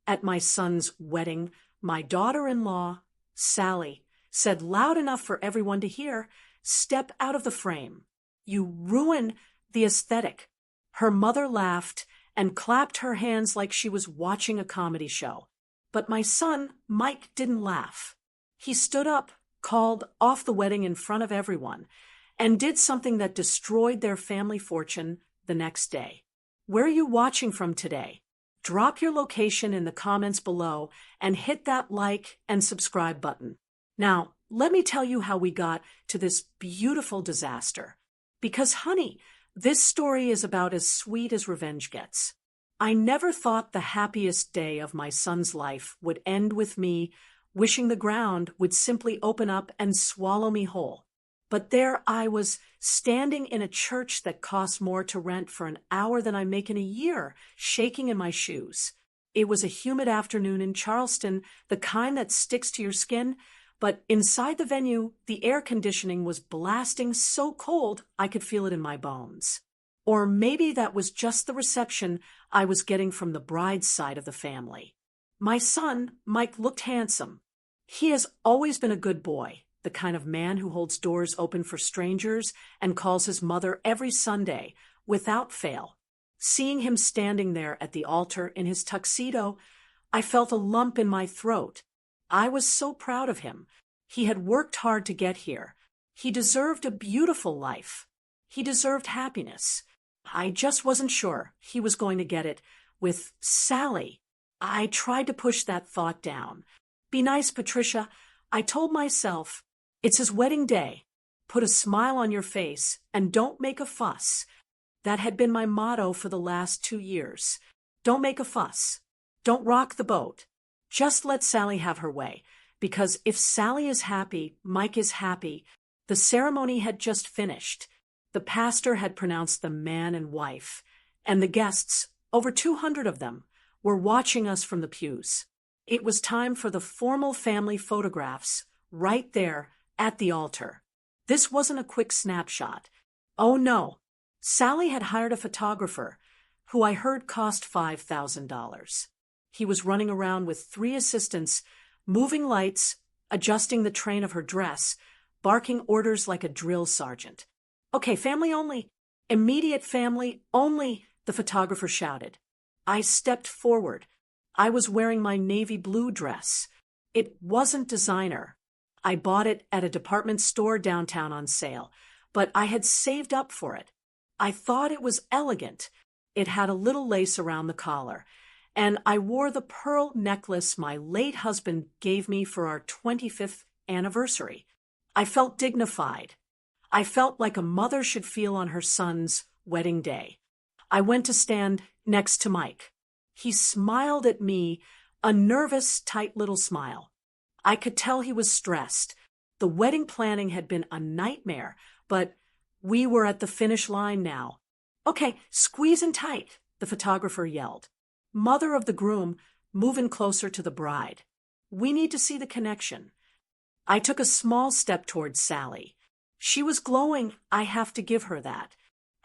At my son's wedding, my daughter-in-law, Sally, said loud enough for everyone to hear, "Step out of the frame. You ruin the aesthetic." Her mother laughed and clapped her hands like she was watching a comedy show. But my son, Mike, didn't laugh. He stood up, called off the wedding in front of everyone, and did something that destroyed their family fortune the next day. Where are you watching from today? Drop your location in the comments below and hit that like and subscribe button. Now, let me tell you how we got to this beautiful disaster. Because, honey, this story is about as sweet as revenge gets. I never thought the happiest day of my son's life would end with me wishing the ground would simply open up and swallow me whole. But there I was, standing in a church that costs more to rent for an hour than I make in a year, shaking in my shoes. It was a humid afternoon in Charleston, the kind that sticks to your skin, but inside the venue, the air conditioning was blasting so cold I could feel it in my bones. Or maybe that was just the reception I was getting from the bride's side of the family. My son, Mike, looked handsome. He has always been a good boy, the kind of man who holds doors open for strangers and calls his mother every Sunday, without fail. Seeing him standing there at the altar in his tuxedo, I felt a lump in my throat. I was so proud of him. He had worked hard to get here. He deserved a beautiful life. He deserved happiness. I just wasn't sure he was going to get it with Sally. I tried to push that thought down. Be nice, Patricia. I told myself, it's his wedding day. Put a smile on your face and don't make a fuss. That had been my motto for the last 2 years. Don't make a fuss. Don't rock the boat. Just let Sally have her way. Because if Sally is happy, Mike is happy. The ceremony had just finished. The pastor had pronounced them man and wife. And the guests, over 200 of them, were watching us from the pews. It was time for the formal family photographs, right there at the altar. This wasn't a quick snapshot. Oh no, Sally had hired a photographer, who I heard cost $5,000. He was running around with 3 assistants, moving lights, adjusting the train of her dress, barking orders like a drill sergeant. "Okay, family only. Immediate family only," the photographer shouted. I stepped forward. I was wearing my navy blue dress. It wasn't designer. I bought it at a department store downtown on sale, but I had saved up for it. I thought it was elegant. It had a little lace around the collar, and I wore the pearl necklace my late husband gave me for our 25th anniversary. I felt dignified. I felt like a mother should feel on her son's wedding day. I went to stand next to Mike. He smiled at me, a nervous, tight little smile. I could tell he was stressed. The wedding planning had been a nightmare, but we were at the finish line now. "Okay, squeeze in tight," the photographer yelled. Mother of the groom, moving closer to the bride. "We need to see the connection." I took a small step towards Sally. She was glowing, I have to give her that.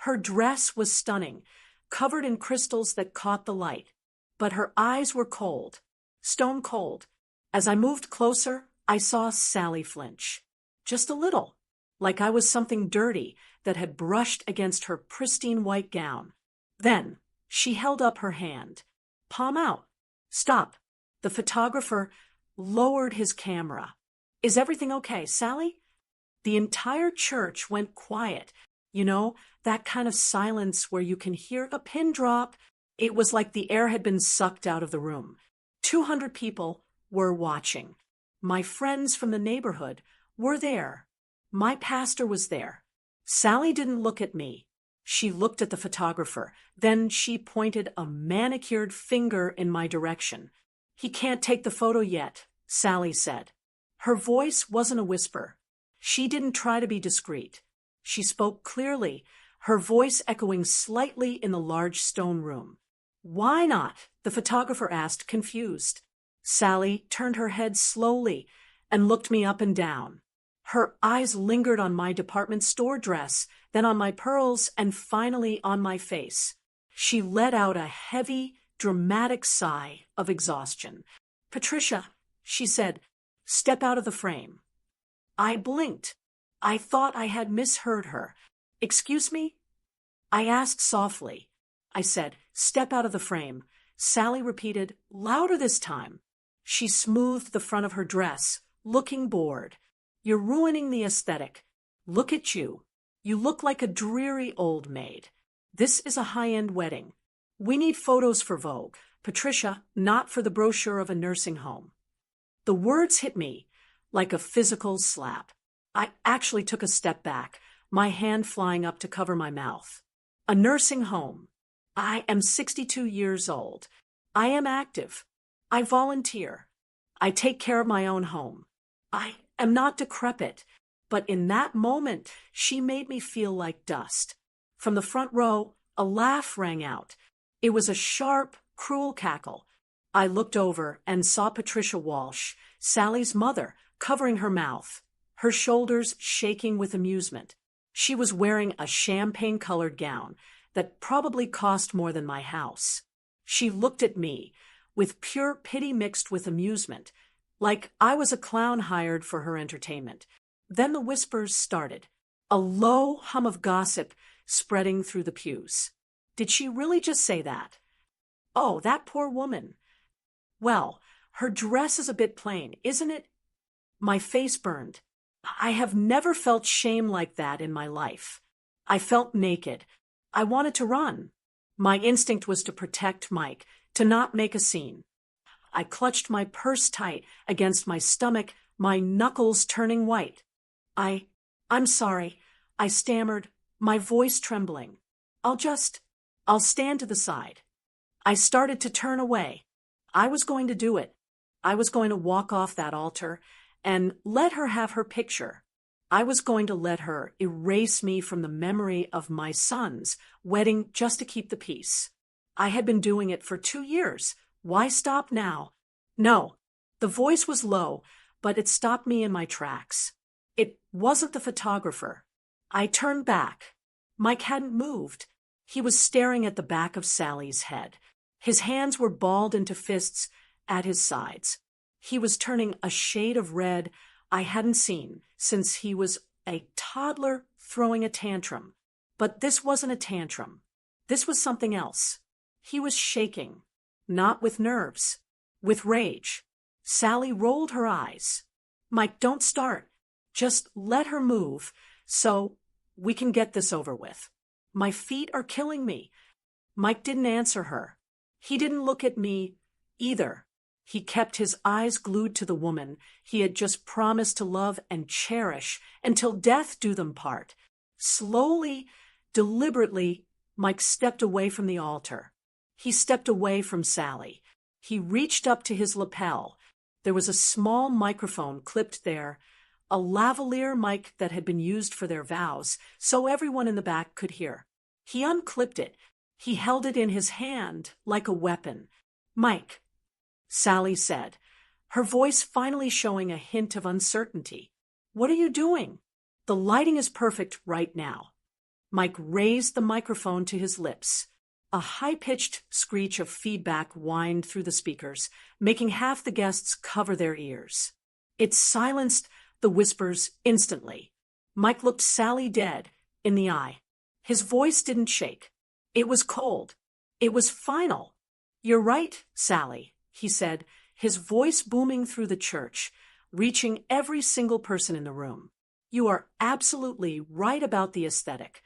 Her dress was stunning, covered in crystals that caught the light. But her eyes were cold, stone cold. As I moved closer, I saw Sally flinch. Just a little, like I was something dirty that had brushed against her pristine white gown. Then she held up her hand. Palm out. "Stop." The photographer lowered his camera. "Is everything okay, Sally?" The entire church went quiet. You know, that kind of silence where you can hear a pin drop. It was like the air had been sucked out of the room. 200 people were watching. My friends from the neighborhood were there. My pastor was there. Sally didn't look at me. She looked at the photographer. Then she pointed a manicured finger in my direction. "He can't take the photo yet," Sally said. Her voice wasn't a whisper. She didn't try to be discreet. She spoke clearly, her voice echoing slightly in the large stone room. "Why not?" the photographer asked, confused. Sally turned her head slowly and looked me up and down. Her eyes lingered on my department store dress, then on my pearls, and finally on my face. She let out a heavy, dramatic sigh of exhaustion. "Patricia," she said, "step out of the frame." I blinked. I thought I had misheard her. "Excuse me?" I asked softly. I said, "Step out of the frame." Sally repeated, louder this time. She smoothed the front of her dress, looking bored. "You're ruining the aesthetic. Look at you. You look like a dreary old maid. This is a high-end wedding. We need photos for Vogue. Patricia, not for the brochure of a nursing home." The words hit me like a physical slap. I actually took a step back, my hand flying up to cover my mouth. A nursing home. I am 62 years old. I am active. I volunteer. I take care of my own home. I am not decrepit. But in that moment, she made me feel like dust. From the front row, a laugh rang out. It was a sharp, cruel cackle. I looked over and saw Patricia Walsh, Sally's mother, covering her mouth, her shoulders shaking with amusement. She was wearing a champagne-colored gown that probably cost more than my house. She looked at me with pure pity mixed with amusement, like I was a clown hired for her entertainment. Then the whispers started, a low hum of gossip spreading through the pews. Did she really just say that? Oh, that poor woman. Well, her dress is a bit plain, isn't it? My face burned. I have never felt shame like that in my life. I felt naked. I wanted to run. My instinct was to protect Mike, to not make a scene. I clutched my purse tight against my stomach, my knuckles turning white. I'm sorry, I stammered, my voice trembling. I'll stand to the side. I started to turn away. I was going to do it. I was going to walk off that altar and let her have her picture. I was going to let her erase me from the memory of my son's wedding just to keep the peace. I had been doing it for 2 years. Why stop now? No. The voice was low, but it stopped me in my tracks. It wasn't the photographer. I turned back. Mike hadn't moved. He was staring at the back of Sally's head. His hands were balled into fists at his sides. He was turning a shade of red I hadn't seen since he was a toddler throwing a tantrum. But this wasn't a tantrum. This was something else. He was shaking, not with nerves, with rage. Sally rolled her eyes. "Mike, don't start. Just let her move so we can get this over with. My feet are killing me." Mike didn't answer her. He didn't look at me either. He kept his eyes glued to the woman he had just promised to love and cherish until death do them part. Slowly, deliberately, Mike stepped away from the altar. He stepped away from Sally. He reached up to his lapel. There was a small microphone clipped there, a lavalier mic that had been used for their vows, so everyone in the back could hear. He unclipped it. He held it in his hand like a weapon. "Mike," Sally said, her voice finally showing a hint of uncertainty. "What are you doing? The lighting is perfect right now." Mike raised the microphone to his lips. A high-pitched screech of feedback whined through the speakers, making half the guests cover their ears. It silenced the whispers instantly. Mike looked Sally dead in the eye. His voice didn't shake. It was cold. It was final. "You're right, Sally," he said, his voice booming through the church, reaching every single person in the room. "You are absolutely right about the aesthetic.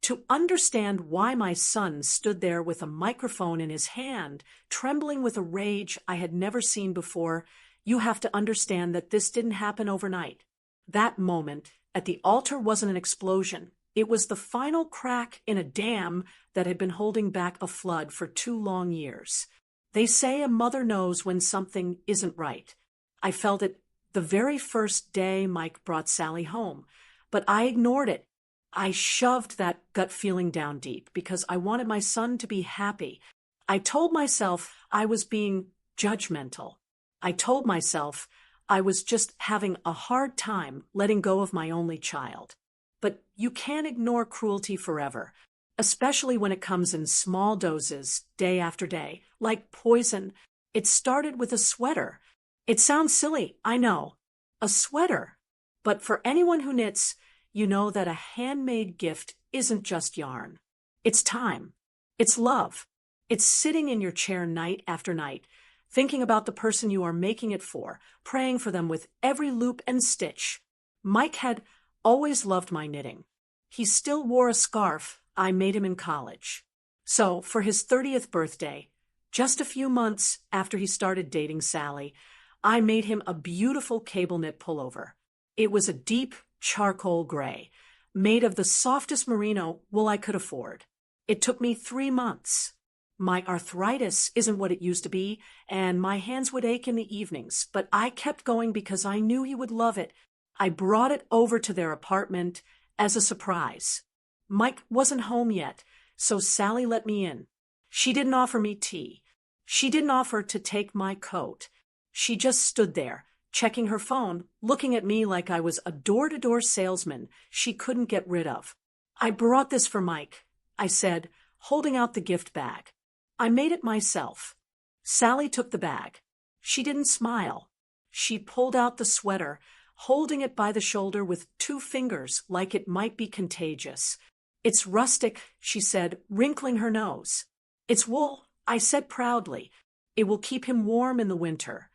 To understand why my son stood there with a microphone in his hand, trembling with a rage I had never seen before, you have to understand that this didn't happen overnight. That moment at the altar wasn't an explosion. It was the final crack in a dam that had been holding back a flood for 2 long years. They say a mother knows when something isn't right. I felt it the very first day Mike brought Sally home, but I ignored it. I shoved that gut feeling down deep because I wanted my son to be happy. I told myself I was being judgmental. I told myself I was just having a hard time letting go of my only child. But you can't ignore cruelty forever. especially when it comes in small doses, day after day, like poison. It started with a sweater. It sounds silly, I know. A sweater. But for anyone who knits, you know that a handmade gift isn't just yarn. It's time. It's love. It's sitting in your chair night after night, thinking about the person you are making it for, praying for them with every loop and stitch. Mike had always loved my knitting. He still wore a scarf I made him in college. So, for his 30th birthday, just a few months after he started dating Sally, I made him a beautiful cable knit pullover. It was a deep charcoal gray, made of the softest merino wool I could afford. It took me 3 months. My arthritis isn't what it used to be, and my hands would ache in the evenings, but I kept going because I knew he would love it. I brought it over to their apartment as a surprise. Mike wasn't home yet, so Sally let me in. She didn't offer me tea. She didn't offer to take my coat. She just stood there, checking her phone, looking at me like I was a door-to-door salesman she couldn't get rid of. "I brought this for Mike," I said, holding out the gift bag. "I made it myself." Sally took the bag. She didn't smile. She pulled out the sweater, holding it by the shoulder with 2 fingers like it might be contagious. "It's rustic," she said, wrinkling her nose. "It's wool," I said proudly. "It will keep him warm in the winter."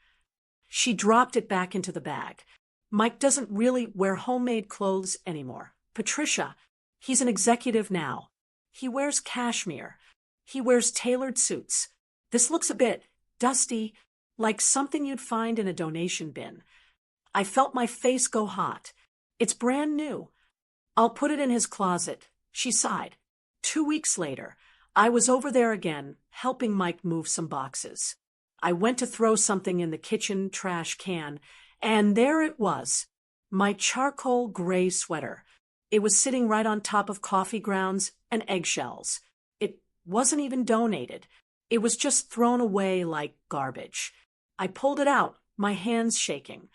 She dropped it back into the bag. "Mike doesn't really wear homemade clothes anymore. Patricia, he's an executive now. He wears cashmere. He wears tailored suits. This looks a bit dusty, like something you'd find in a donation bin." I felt my face go hot. "It's brand new. I'll put it in his closet," she sighed. 2 weeks later, I was over there again, helping Mike move some boxes. I went to throw something in the kitchen trash can, and there it was, my charcoal gray sweater. It was sitting right on top of coffee grounds and eggshells. It wasn't even donated. It was just thrown away like garbage. I pulled it out, my hands shaking.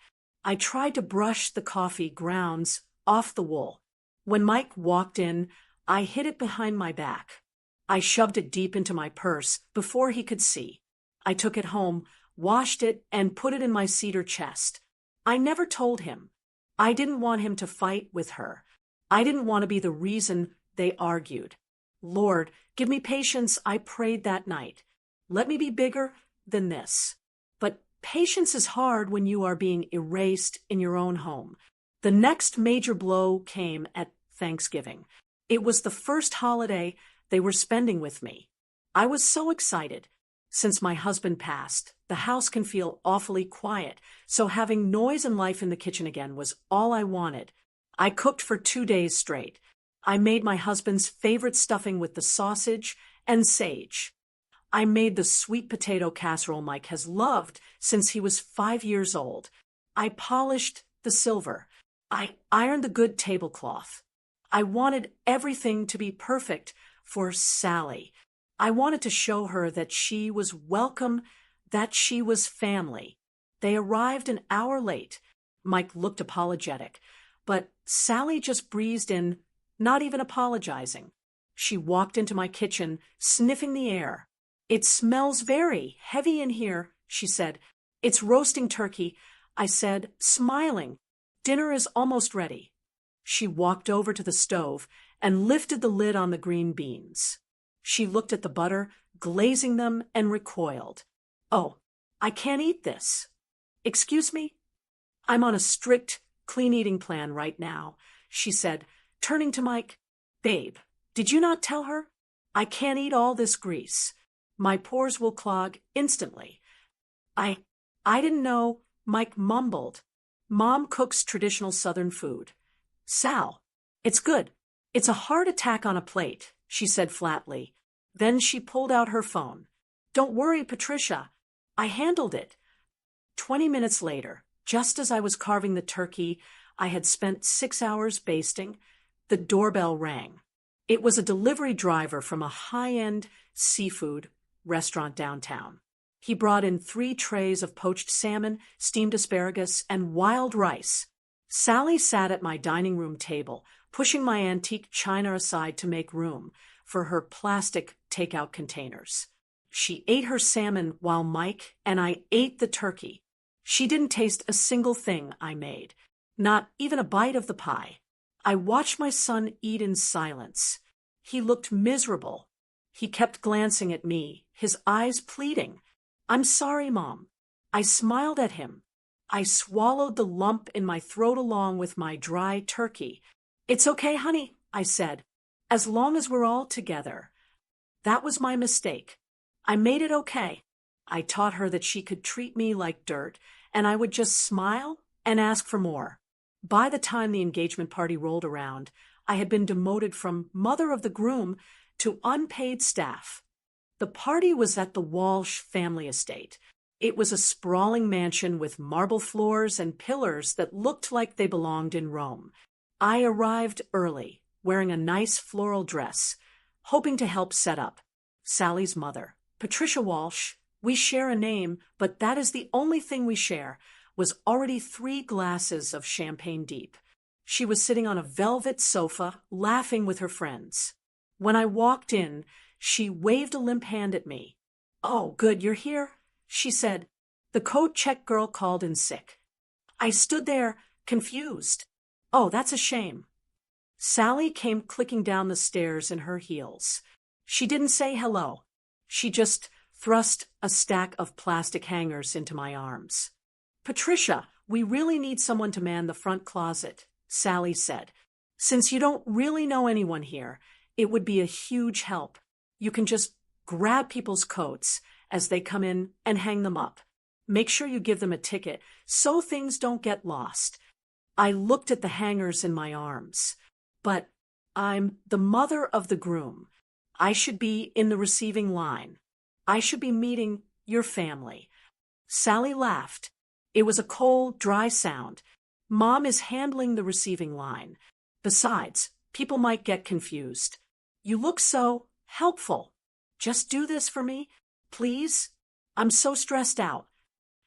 I tried to brush the coffee grounds off the wool. When Mike walked in, I hid it behind my back. I shoved it deep into my purse before he could see. I took it home, washed it, and put it in my cedar chest. I never told him. I didn't want him to fight with her. I didn't want to be the reason they argued. "Lord, give me patience," I prayed that night. "Let me be bigger than this." But patience is hard when you are being erased in your own home. The next major blow came at Thanksgiving. It was the first holiday they were spending with me. I was so excited. Since my husband passed, the house can feel awfully quiet, so having noise and life in the kitchen again was all I wanted. I cooked for 2 days straight. I made my husband's favorite stuffing with the sausage and sage. I made the sweet potato casserole Mike has loved since he was 5 years old. I polished the silver. I ironed the good tablecloth. I wanted everything to be perfect for Sally. I wanted to show her that she was welcome, that she was family. They arrived an hour late. Mike looked apologetic, but Sally just breezed in, not even apologizing. She walked into my kitchen, sniffing the air. "It smells very heavy in here," she said. "It's roasting turkey," I said, smiling. "Dinner is almost ready." She walked over to the stove and lifted the lid on the green beans. She looked at the butter, glazing them, and recoiled. "Oh, I can't eat this." "Excuse me?" "I'm on a strict clean eating plan right now," she said, turning to Mike. "Babe, did you not tell her? I can't eat all this grease. My pores will clog instantly." I didn't know," Mike mumbled. "Mom cooks traditional Southern food." "Sal, it's good. It's a heart attack on a plate," she said flatly. Then she pulled out her phone. "Don't worry, Patricia. I handled it." 20 minutes later, just as I was carving the turkey I had spent 6 hours basting, the doorbell rang. It was a delivery driver from a high-end seafood restaurant downtown. He brought in 3 trays of poached salmon, steamed asparagus, and wild rice. Sally sat at my dining room table, pushing my antique china aside to make room, for her plastic takeout containers. She ate her salmon while Mike and I ate the turkey. She didn't taste a single thing I made, not even a bite of the pie. I watched my son eat in silence. He looked miserable. He kept glancing at me, his eyes pleading. "I'm sorry, Mom." I smiled at him. I swallowed the lump in my throat along with my dry turkey. "It's okay, honey," I said, "as long as we're all together." That was my mistake. I made it okay. I taught her that she could treat me like dirt, and I would just smile and ask for more. By the time the engagement party rolled around, I had been demoted from mother of the groom to unpaid staff. The party was at the Walsh family estate. It was a sprawling mansion with marble floors and pillars that looked like they belonged in Rome. I arrived early, wearing a nice floral dress, hoping to help set up. Sally's mother, Patricia Walsh, we share a name, but that is the only thing we share, was already 3 glasses of champagne deep. She was sitting on a velvet sofa, laughing with her friends. When I walked in, she waved a limp hand at me. "Oh, good, you're here," she said. "The coat check girl called in sick." I stood there, confused. "Oh, that's a shame." Sally came clicking down the stairs in her heels. She didn't say hello. She just thrust a stack of plastic hangers into my arms. "Patricia, we really need someone to man the front closet," Sally said. "Since you don't really know anyone here, it would be a huge help. You can just grab people's coats as they come in and hang them up. Make sure you give them a ticket so things don't get lost." I looked at the hangers in my arms. But I'm the mother of the groom. I should be in the receiving line. I should be meeting your family. Sally laughed. It was a cold, dry sound. Mom is handling the receiving line. Besides, people might get confused. You look so helpful. Just do this for me, please? I'm so stressed out.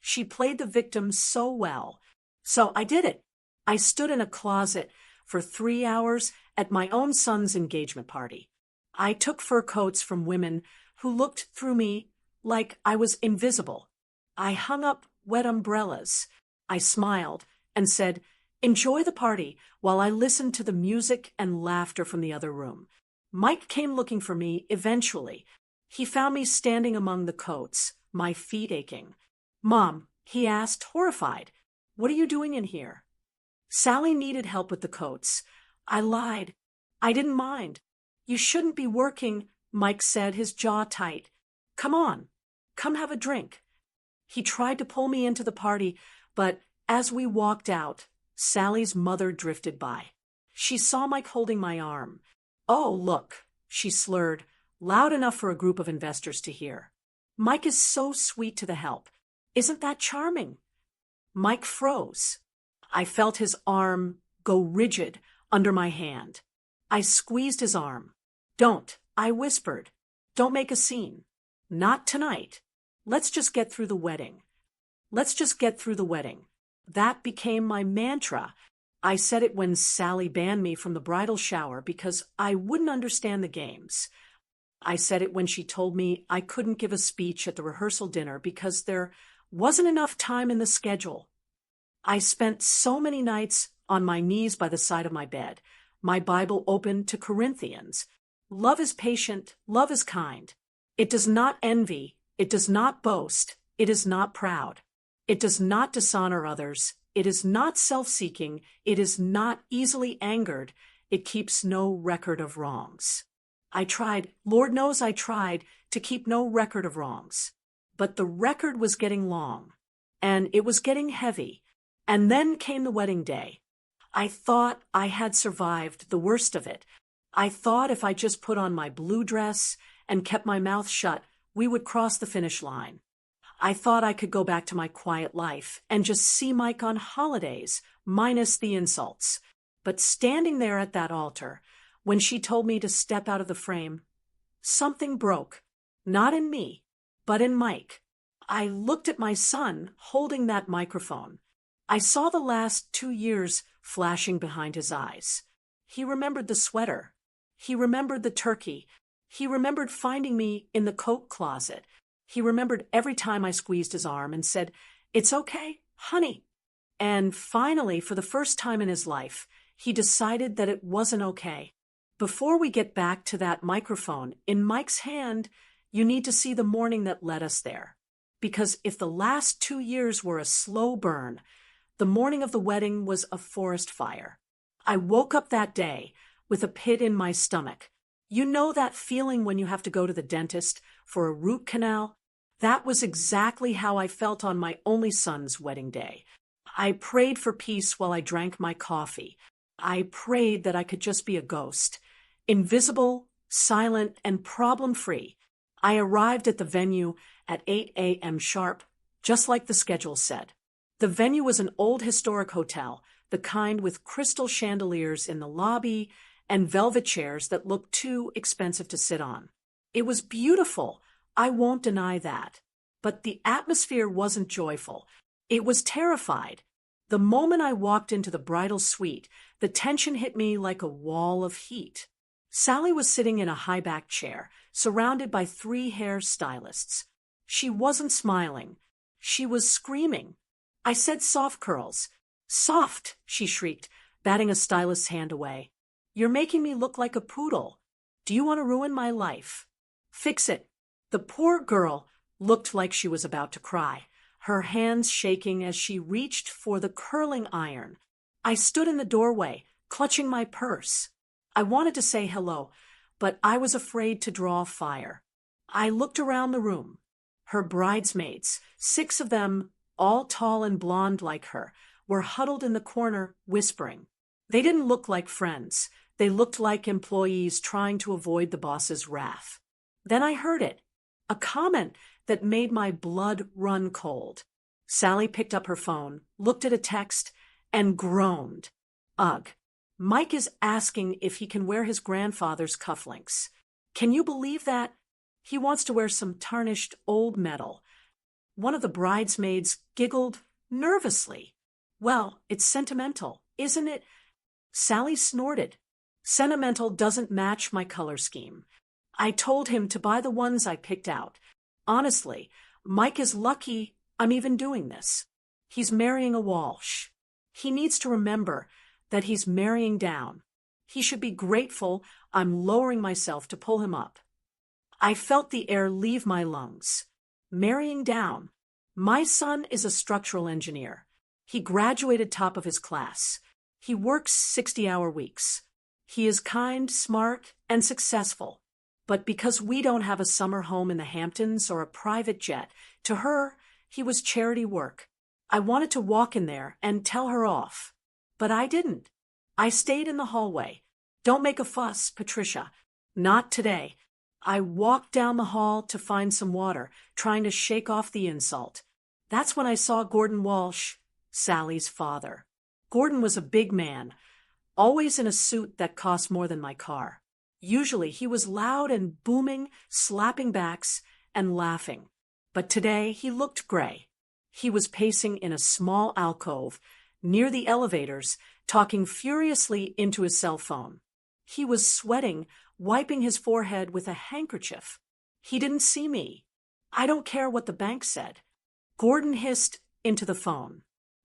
She played the victim so well. So I did it. I stood in a closet for 3 hours at my own son's engagement party. I took fur coats from women who looked through me like I was invisible. I hung up wet umbrellas. I smiled and said, "Enjoy the party," while I listened to the music and laughter from the other room. Mike came looking for me eventually. He found me standing among the coats, my feet aching. "Mom," he asked, horrified, "what are you doing in here?" Sally needed help with the coats. I lied. I didn't mind. "You shouldn't be working," Mike said, his jaw tight. "Come on. Come have a drink." He tried to pull me into the party, but as we walked out, Sally's mother drifted by. She saw Mike holding my arm. "Oh, look," she slurred, loud enough for a group of investors to hear. "Mike is so sweet to the help. Isn't that charming?" Mike froze. I felt his arm go rigid under my hand. I squeezed his arm. "Don't," I whispered. "Don't make a scene. Not tonight. Let's just get through the wedding. Let's just get through the wedding." That became my mantra. I said it when Sally banned me from the bridal shower because I wouldn't understand the games. I said it when she told me I couldn't give a speech at the rehearsal dinner because there wasn't enough time in the schedule. I spent so many nights on my knees by the side of my bed, my Bible open to Corinthians. Love is patient, love is kind. It does not envy, it does not boast, it is not proud. It does not dishonor others, it is not self-seeking, it is not easily angered, it keeps no record of wrongs. I tried, Lord knows I tried, to keep no record of wrongs. But the record was getting long, and it was getting heavy. And then came the wedding day. I thought I had survived the worst of it. I thought if I just put on my blue dress and kept my mouth shut, we would cross the finish line. I thought I could go back to my quiet life and just see Mike on holidays, minus the insults. But standing there at that altar, when she told me to step out of the frame, something broke. Not in me, but in Mike. I looked at my son holding that microphone. I saw the last 2 years flashing behind his eyes. He remembered the sweater. He remembered the turkey, He remembered finding me in the coat closet. He remembered every time I squeezed his arm and said, "It's okay, honey." And finally, for the first time in his life, he decided that it wasn't okay. Before we get back to that microphone, in Mike's hand, you need to see the morning that led us there. Because if the last 2 years were a slow burn, the morning of the wedding was a forest fire. I woke up that day with a pit in my stomach. You know that feeling when you have to go to the dentist for a root canal? That was exactly how I felt on my only son's wedding day. I prayed for peace while I drank my coffee. I prayed that I could just be a ghost. Invisible, silent, and problem-free. I arrived at the venue at 8 a.m. sharp, just like the schedule said. The venue was an old historic hotel, the kind with crystal chandeliers in the lobby and velvet chairs that looked too expensive to sit on. It was beautiful, I won't deny that. But the atmosphere wasn't joyful. It was terrified. The moment I walked into the bridal suite, the tension hit me like a wall of heat. Sally was sitting in a high-backed chair, surrounded by 3 hair stylists. She wasn't smiling. She was screaming. I said soft curls. "Soft," she shrieked, batting a stylist's hand away. "You're making me look like a poodle. Do you want to ruin my life? Fix it." The poor girl looked like she was about to cry, her hands shaking as she reached for the curling iron. I stood in the doorway, clutching my purse. I wanted to say hello, but I was afraid to draw fire. I looked around the room. Her bridesmaids, 6 of them, all tall and blonde like her, were huddled in the corner, whispering. They didn't look like friends. They looked like employees trying to avoid the boss's wrath. Then I heard it, a comment that made my blood run cold. Sally picked up her phone, looked at a text, and groaned. Ugh. Mike is asking if he can wear his grandfather's cufflinks. Can you believe that? He wants to wear some tarnished old metal. One of the bridesmaids giggled nervously. Well, it's sentimental, isn't it? Sally snorted. Sentimental doesn't match my color scheme. I told him to buy the ones I picked out. Honestly, Mike is lucky I'm even doing this. He's marrying a Walsh. He needs to remember that he's marrying down. He should be grateful I'm lowering myself to pull him up. I felt the air leave my lungs. Marrying down. My son is a structural engineer. He graduated top of his class. He works 60-hour weeks. He is kind, smart, and successful. But because we don't have a summer home in the Hamptons or a private jet, to her, he was charity work. I wanted to walk in there and tell her off. But I didn't. I stayed in the hallway. Don't make a fuss, Patricia. Not today. I walked down the hall to find some water, trying to shake off the insult. That's when I saw Gordon Walsh, Sally's father. Gordon was a big man, always in a suit that cost more than my car. Usually he was loud and booming, slapping backs and laughing. But today he looked gray. He was pacing in a small alcove near the elevators, talking furiously into his cell phone. He was sweating, wiping his forehead with a handkerchief. He didn't see me. I don't care what the bank said. Gordon hissed into the phone.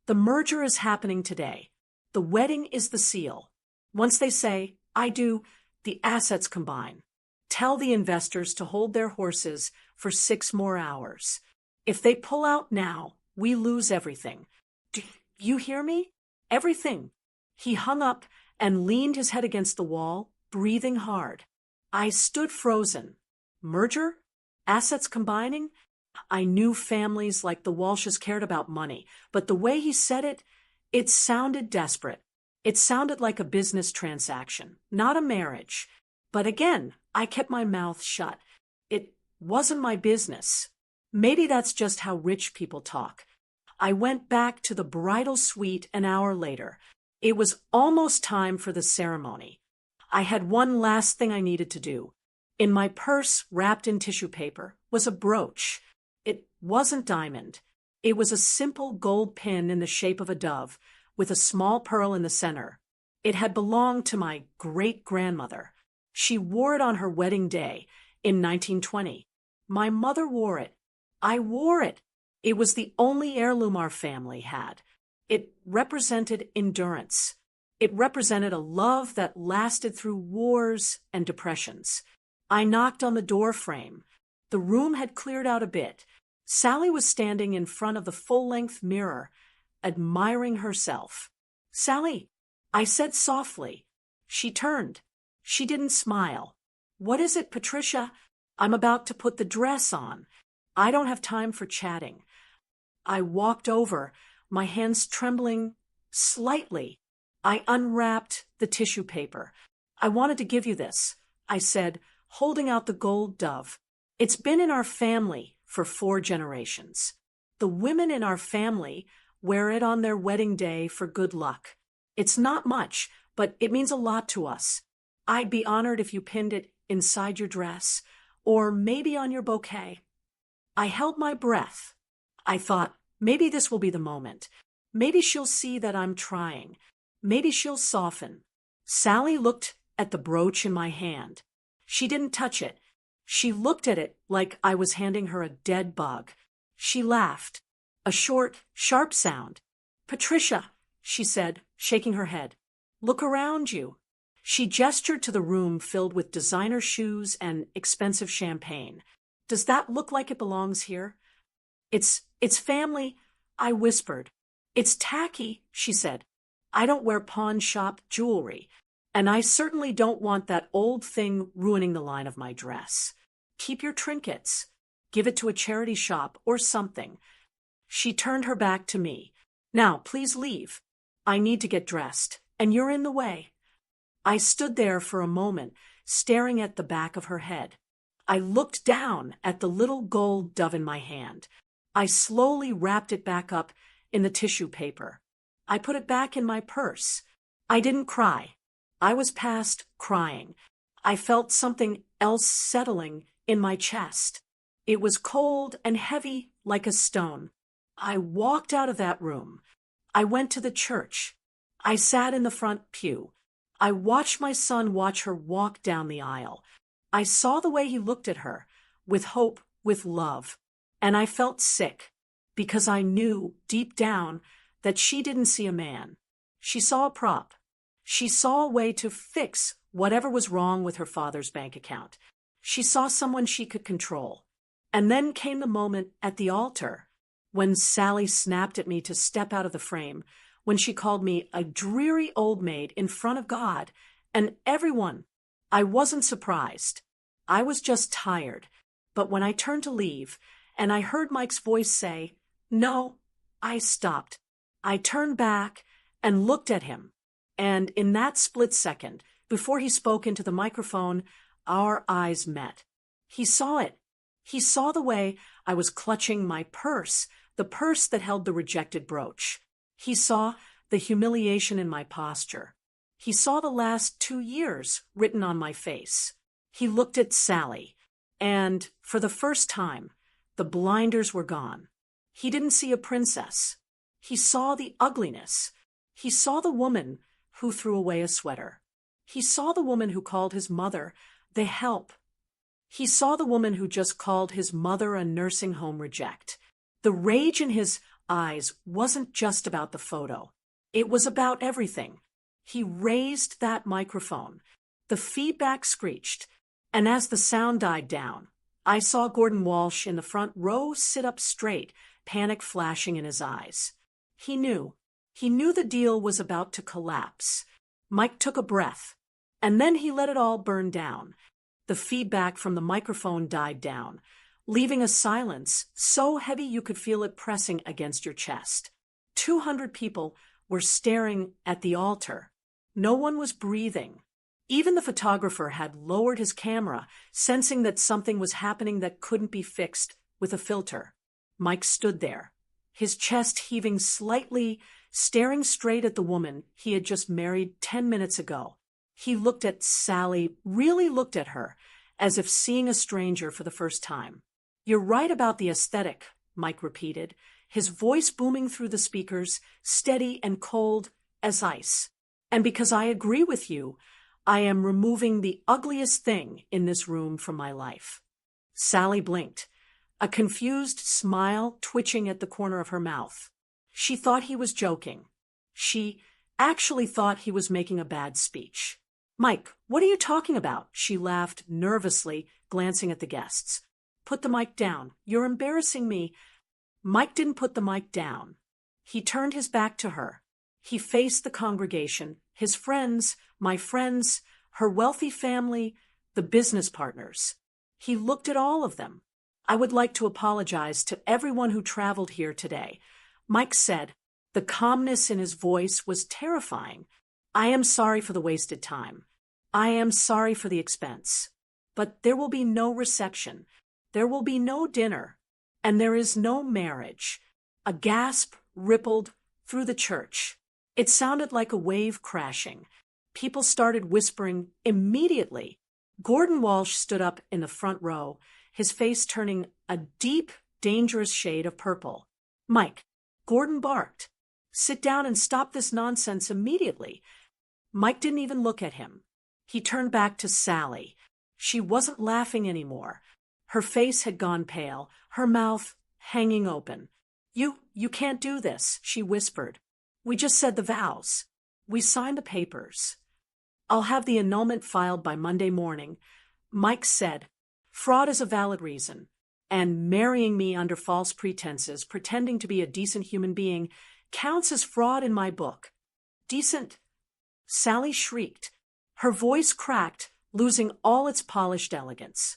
The merger is happening today. The wedding is the seal. Once they say, I do, the assets combine. Tell the investors to hold their horses for 6 more hours. If they pull out now, we lose everything. Do you hear me? Everything. He hung up and leaned his head against the wall, breathing hard. I stood frozen. Merger? Assets combining? I knew families like the Walshes cared about money, but the way he said it, it sounded desperate. It sounded like a business transaction, not a marriage. But again, I kept my mouth shut. It wasn't my business. Maybe that's just how rich people talk. I went back to the bridal suite an hour later. It was almost time for the ceremony. I had one last thing I needed to do. In my purse, wrapped in tissue paper, was a brooch. It wasn't diamond. It was a simple gold pin in the shape of a dove, with a small pearl in the center. It had belonged to my great-grandmother. She wore it on her wedding day in 1920. My mother wore it. I wore it. It was the only heirloom our family had. It represented endurance. It represented a love that lasted through wars and depressions. I knocked on the door frame. The room had cleared out a bit. Sally was standing in front of the full-length mirror, admiring herself. "Sally," I said softly. She turned. She didn't smile. "What is it, Patricia?" "I'm about to put the dress on. I don't have time for chatting." I walked over, my hands trembling slightly. I unwrapped the tissue paper. "I wanted to give you this," I said, holding out the gold dove. "It's been in our family for 4 generations. The women in our family wear it on their wedding day for good luck. It's not much, but it means a lot to us. I'd be honored if you pinned it inside your dress, or maybe on your bouquet." I held my breath. I thought, maybe this will be the moment. Maybe she'll see that I'm trying. Maybe she'll soften. Sally looked at the brooch in my hand. She didn't touch it. She looked at it like I was handing her a dead bug. She laughed. A short, sharp sound. "Patricia," she said, shaking her head. "Look around you." She gestured to the room filled with designer shoes and expensive champagne. "Does that look like it belongs here?" It's family," I whispered. "It's tacky," she said. "I don't wear pawn shop jewelry, and I certainly don't want that old thing ruining the line of my dress. Keep your trinkets. Give it to a charity shop or something." She turned her back to me. "Now, please leave. I need to get dressed, and you're in the way." I stood there for a moment, staring at the back of her head. I looked down at the little gold dove in my hand. I slowly wrapped it back up in the tissue paper. I put it back in my purse. I didn't cry. I was past crying. I felt something else settling in my chest. It was cold and heavy like a stone. I walked out of that room. I went to the church. I sat in the front pew. I watched my son watch her walk down the aisle. I saw the way he looked at her, with hope, with love. And I felt sick, because I knew, deep down, that she didn't see a man. She saw a prop. She saw a way to fix whatever was wrong with her father's bank account. She saw someone she could control. And then came the moment at the altar, when Sally snapped at me to step out of the frame, when she called me a dreary old maid in front of God and everyone. I wasn't surprised. I was just tired. But when I turned to leave, and I heard Mike's voice say, "No," I stopped. I turned back and looked at him. And in that split second, before he spoke into the microphone, our eyes met. He saw it. He saw the way I was clutching my purse, the purse that held the rejected brooch. He saw the humiliation in my posture. He saw the last 2 years written on my face. He looked at Sally, and for the first time, the blinders were gone. He didn't see a princess. He saw the ugliness. He saw the woman who threw away a sweater. He saw the woman who called his mother the help. He saw the woman who just called his mother a nursing home reject. The rage in his eyes wasn't just about the photo. It was about everything. He raised that microphone. The feedback screeched, and as the sound died down, I saw Gordon Walsh in the front row sit up straight, panic flashing in his eyes. He knew. He knew the deal was about to collapse. Mike took a breath, and then he let it all burn down. The feedback from the microphone died down, leaving a silence so heavy you could feel it pressing against your chest. 200 people were staring at the altar. No one was breathing. Even the photographer had lowered his camera, sensing that something was happening that couldn't be fixed with a filter. Mike stood there, his chest heaving slightly, staring straight at the woman he had just married 10 minutes ago. He looked at Sally, really looked at her, as if seeing a stranger for the first time. "You're right about the aesthetic," Mike repeated, his voice booming through the speakers, steady and cold as ice. "And because I agree with you, I am removing the ugliest thing in this room from my life. Sally blinked, a confused smile twitching at the corner of her mouth. She thought he was joking. She actually thought he was making a bad speech. Mike, what are you talking about? She laughed nervously, glancing at the guests. Put the mic down. You're embarrassing me. Mike didn't put the mic down. He turned his back to her. He faced the congregation, his friends, my friends, her wealthy family, the business partners. He looked at all of them. I would like to apologize to everyone who traveled here today. Mike said. The calmness in his voice was terrifying. I am sorry for the wasted time. I am sorry for the expense. But there will be no reception. There will be no dinner. And there is no marriage. A gasp rippled through the church. It sounded like a wave crashing. People started whispering immediately. Gordon Walsh stood up in the front row, his face turning a deep, dangerous shade of purple. Mike, Gordon barked. Sit down and stop this nonsense immediately. Mike didn't even look at him. He turned back to Sally. She wasn't laughing anymore. Her face had gone pale, her mouth hanging open. You can't do this, she whispered. We just said the vows. We signed the papers. I'll have the annulment filed by Monday morning. Mike said, fraud is a valid reason, and marrying me under false pretenses, pretending to be a decent human being, counts as fraud in my book. Decent? Sally shrieked. Her voice cracked, losing all its polished elegance.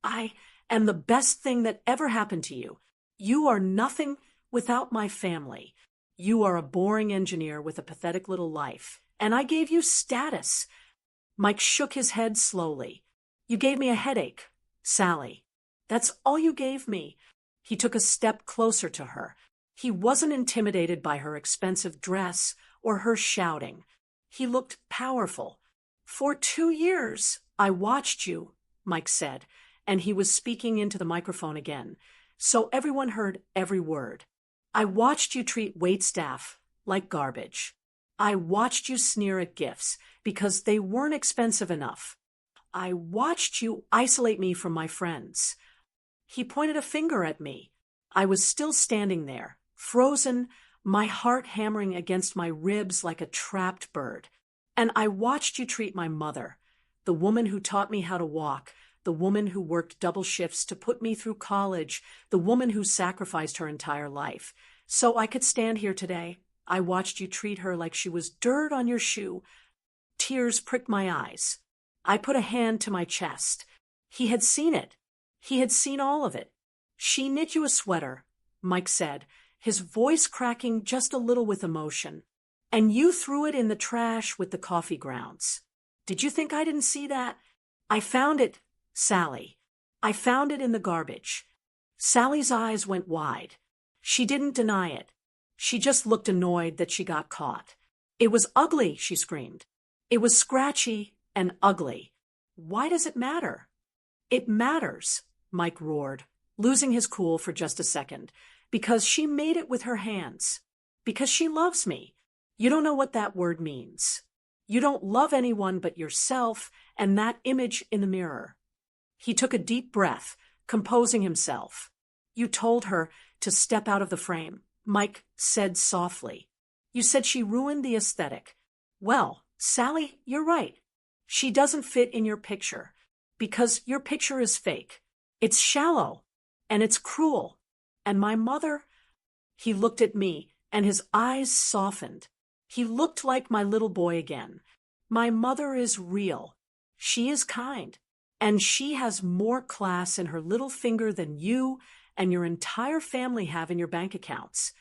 I am the best thing that ever happened to you. You are nothing without my family. You are a boring engineer with a pathetic little life, and I gave you status. Mike shook his head slowly. You gave me a headache, Sally. That's all you gave me. He took a step closer to her. He wasn't intimidated by her expensive dress or her shouting. He looked powerful. For 2 years, I watched you, Mike said, and he was speaking into the microphone again, so everyone heard every word. I watched you treat waitstaff like garbage. I watched you sneer at gifts because they weren't expensive enough. I watched you isolate me from my friends. He pointed a finger at me. I was still standing there, frozen, my heart hammering against my ribs like a trapped bird. And I watched you treat my mother, the woman who taught me how to walk, the woman who worked double shifts to put me through college, the woman who sacrificed her entire life. So I could stand here today. I watched you treat her like she was dirt on your shoe. Tears pricked my eyes. I put a hand to my chest. He had seen it. He had seen all of it. She knit you a sweater, Mike said, his voice cracking just a little with emotion. And you threw it in the trash with the coffee grounds. Did you think I didn't see that? I found it, Sally. I found it in the garbage. Sally's eyes went wide. She didn't deny it. She just looked annoyed that she got caught. It was ugly, she screamed. It was scratchy and ugly. Why does it matter? It matters, Mike roared, losing his cool for just a second. Because she made it with her hands. Because she loves me. You don't know what that word means. You don't love anyone but yourself and that image in the mirror. He took a deep breath, composing himself. You told her to step out of the frame, Mike said softly. You said she ruined the aesthetic. Well, Sally, you're right. She doesn't fit in your picture because your picture is fake. It's shallow and it's cruel. And my mother, he looked at me and his eyes softened. He looked like my little boy again. My mother is real. She is kind. And she has more class in her little finger than you and your entire family have in your bank accounts.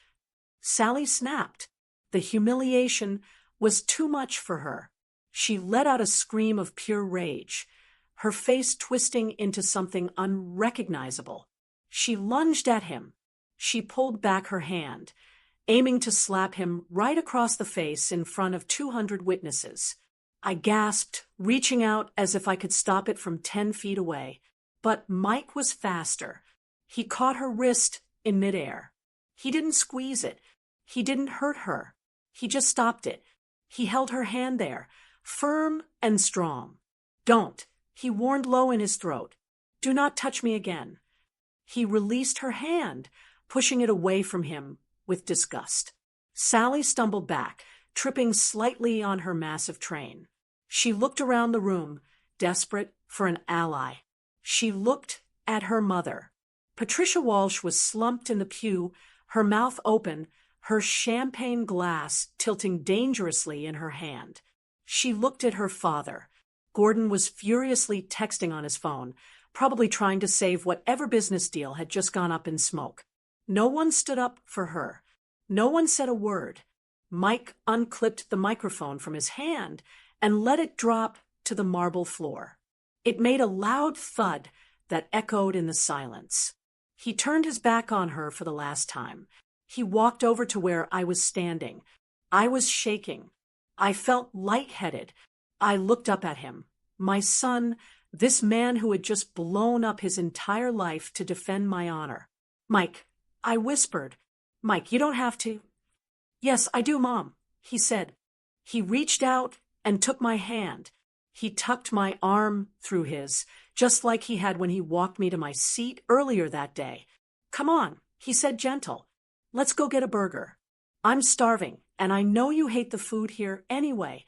Sally snapped. The humiliation was too much for her. She let out a scream of pure rage, her face twisting into something unrecognizable. She lunged at him. She pulled back her hand, aiming to slap him right across the face in front of 200 witnesses. I gasped, reaching out as if I could stop it from 10 feet away. But Mike was faster. He caught her wrist in midair. He didn't squeeze it. He didn't hurt her. He just stopped it. He held her hand there, firm and strong. Don't, he warned low in his throat. Do not touch me again. He released her hand, pushing it away from him with disgust. Sally stumbled back, tripping slightly on her massive train. She looked around the room, desperate for an ally. She looked at her mother. Patricia Walsh was slumped in the pew, her mouth open, her champagne glass tilting dangerously in her hand. She looked at her father. Gordon was furiously texting on his phone, probably trying to save whatever business deal had just gone up in smoke. No one stood up for her. No one said a word. Mike unclipped the microphone from his hand and let it drop to the marble floor. It made a loud thud that echoed in the silence. He turned his back on her for the last time. He walked over to where I was standing. I was shaking. I felt lightheaded. I looked up at him. My son, this man who had just blown up his entire life to defend my honor. Mike, I whispered. Mike, you don't have to. Yes, I do, Mom, he said. He reached out and took my hand. He tucked my arm through his, just like he had when he walked me to my seat earlier that day. Come on, he said, gentle. Let's go get a burger. I'm starving, and I know you hate the food here anyway.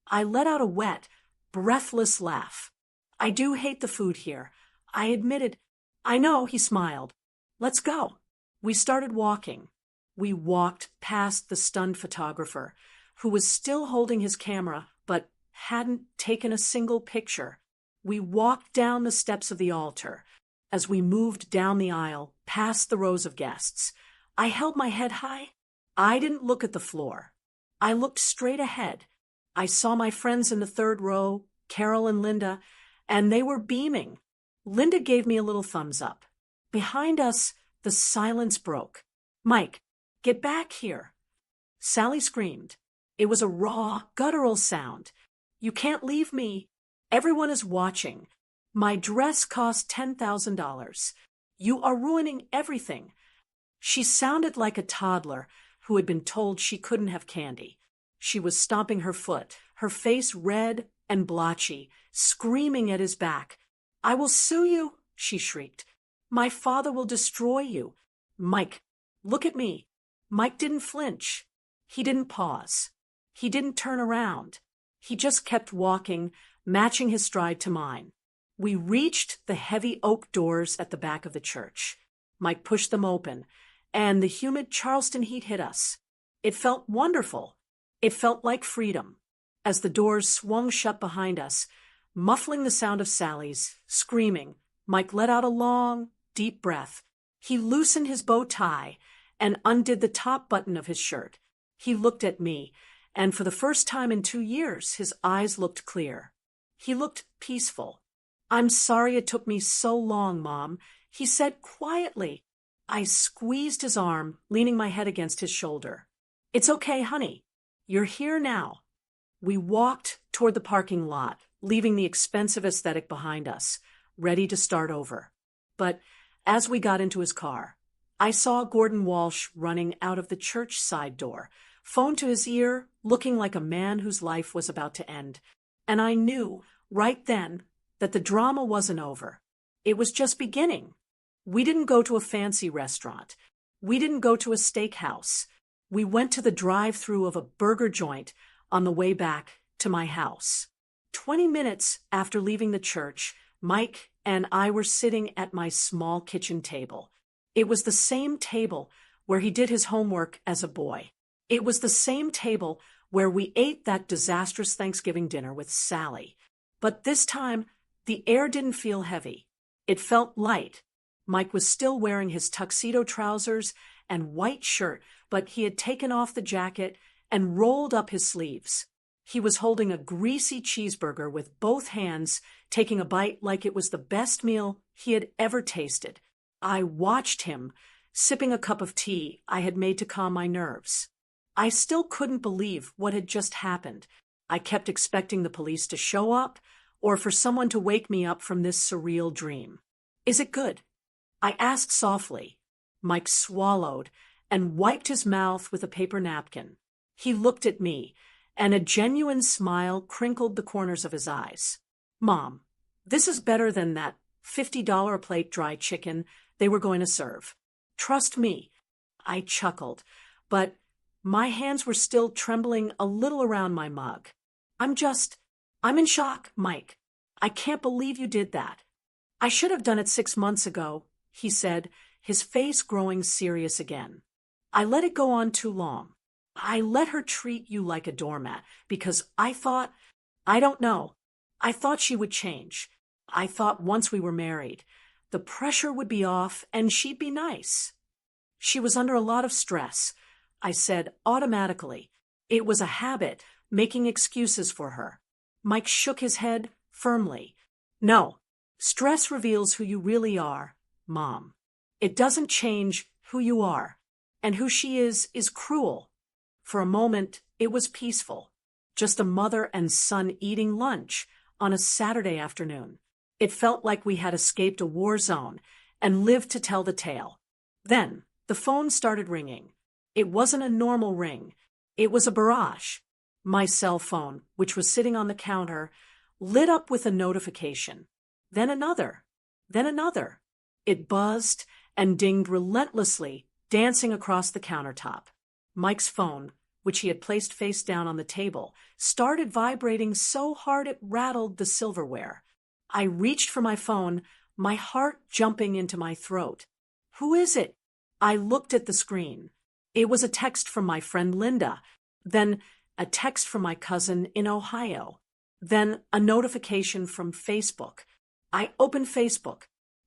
I let out a wet, breathless laugh. I do hate the food here. I admitted. I know, he smiled. Let's go. We started walking. We walked past the stunned photographer, who was still holding his camera but hadn't taken a single picture. We walked down the steps of the altar. As we moved down the aisle, past the rows of guests, I held my head high. I didn't look at the floor. I looked straight ahead. I saw my friends in the third row, Carol and Linda, and they were beaming. Linda gave me a little thumbs up. Behind us, the silence broke. Mike, get back here. Sally screamed. It was a raw, guttural sound. You can't leave me. Everyone is watching. My dress cost $10,000. You are ruining everything. She sounded like a toddler who had been told she couldn't have candy. She was stomping her foot, her face red and blotchy, screaming at his back. I will sue you, she shrieked. My father will destroy you. Mike, look at me. Mike didn't flinch. He didn't pause. He didn't turn around. He just kept walking, matching his stride to mine. We reached the heavy oak doors at the back of the church. Mike pushed them open, and the humid Charleston heat hit us. It felt wonderful. It felt like freedom. As the doors swung shut behind us, muffling the sound of Sally's screaming, Mike let out a long, deep breath. He loosened his bow tie and undid the top button of his shirt. He looked at me, and for the first time in 2 years, his eyes looked clear. He looked peaceful. I'm sorry it took me so long, Mom, he said quietly. I squeezed his arm, leaning my head against his shoulder. It's okay, honey. You're here now. We walked toward the parking lot, leaving the expensive aesthetic behind us, ready to start over. But as we got into his car, I saw Gordon Walsh running out of the church side door, phone to his ear, looking like a man whose life was about to end. And I knew, right then, that the drama wasn't over. It was just beginning. We didn't go to a fancy restaurant. We didn't go to a steakhouse. We went to the drive-thru of a burger joint on the way back to my house. 20 minutes after leaving the church, Mike and I were sitting at my small kitchen table. It was the same table where he did his homework as a boy. It was the same table where we ate that disastrous Thanksgiving dinner with Sally. But this time, the air didn't feel heavy. It felt light. Mike was still wearing his tuxedo trousers and white shirt, but he had taken off the jacket and rolled up his sleeves. He was holding a greasy cheeseburger with both hands, taking a bite like it was the best meal he had ever tasted. I watched him, sipping a cup of tea I had made to calm my nerves. I still couldn't believe what had just happened. I kept expecting the police to show up or for someone to wake me up from this surreal dream. Is it good? I asked softly. Mike swallowed and wiped his mouth with a paper napkin. He looked at me, and a genuine smile crinkled the corners of his eyes. Mom, this is better than that $50 a plate dry chicken they were going to serve. Trust me. I chuckled, but my hands were still trembling a little around my mug. I'm in shock, Mike. I can't believe you did that. I should have done it 6 months ago, he said, his face growing serious again. I let it go on too long. I let her treat you like a doormat because I don't know. I thought she would change. I thought once we were married, the pressure would be off and she'd be nice. She was under a lot of stress, I said automatically. It was a habit, making excuses for her. Mike shook his head firmly. No, stress reveals who you really are, Mom. It doesn't change who you are, and who she is cruel. For a moment, it was peaceful, just a mother and son eating lunch on a Saturday afternoon. It felt like we had escaped a war zone and lived to tell the tale. Then, the phone started ringing. It wasn't a normal ring. It was a barrage. My cell phone, which was sitting on the counter, lit up with a notification. Then another. Then another. It buzzed and dinged relentlessly, dancing across the countertop. Mike's phone, which he had placed face down on the table, started vibrating so hard it rattled the silverware. I reached for my phone, my heart jumping into my throat. Who is it? I looked at the screen. It was a text from my friend Linda, then a text from my cousin in Ohio, then a notification from Facebook. I opened Facebook.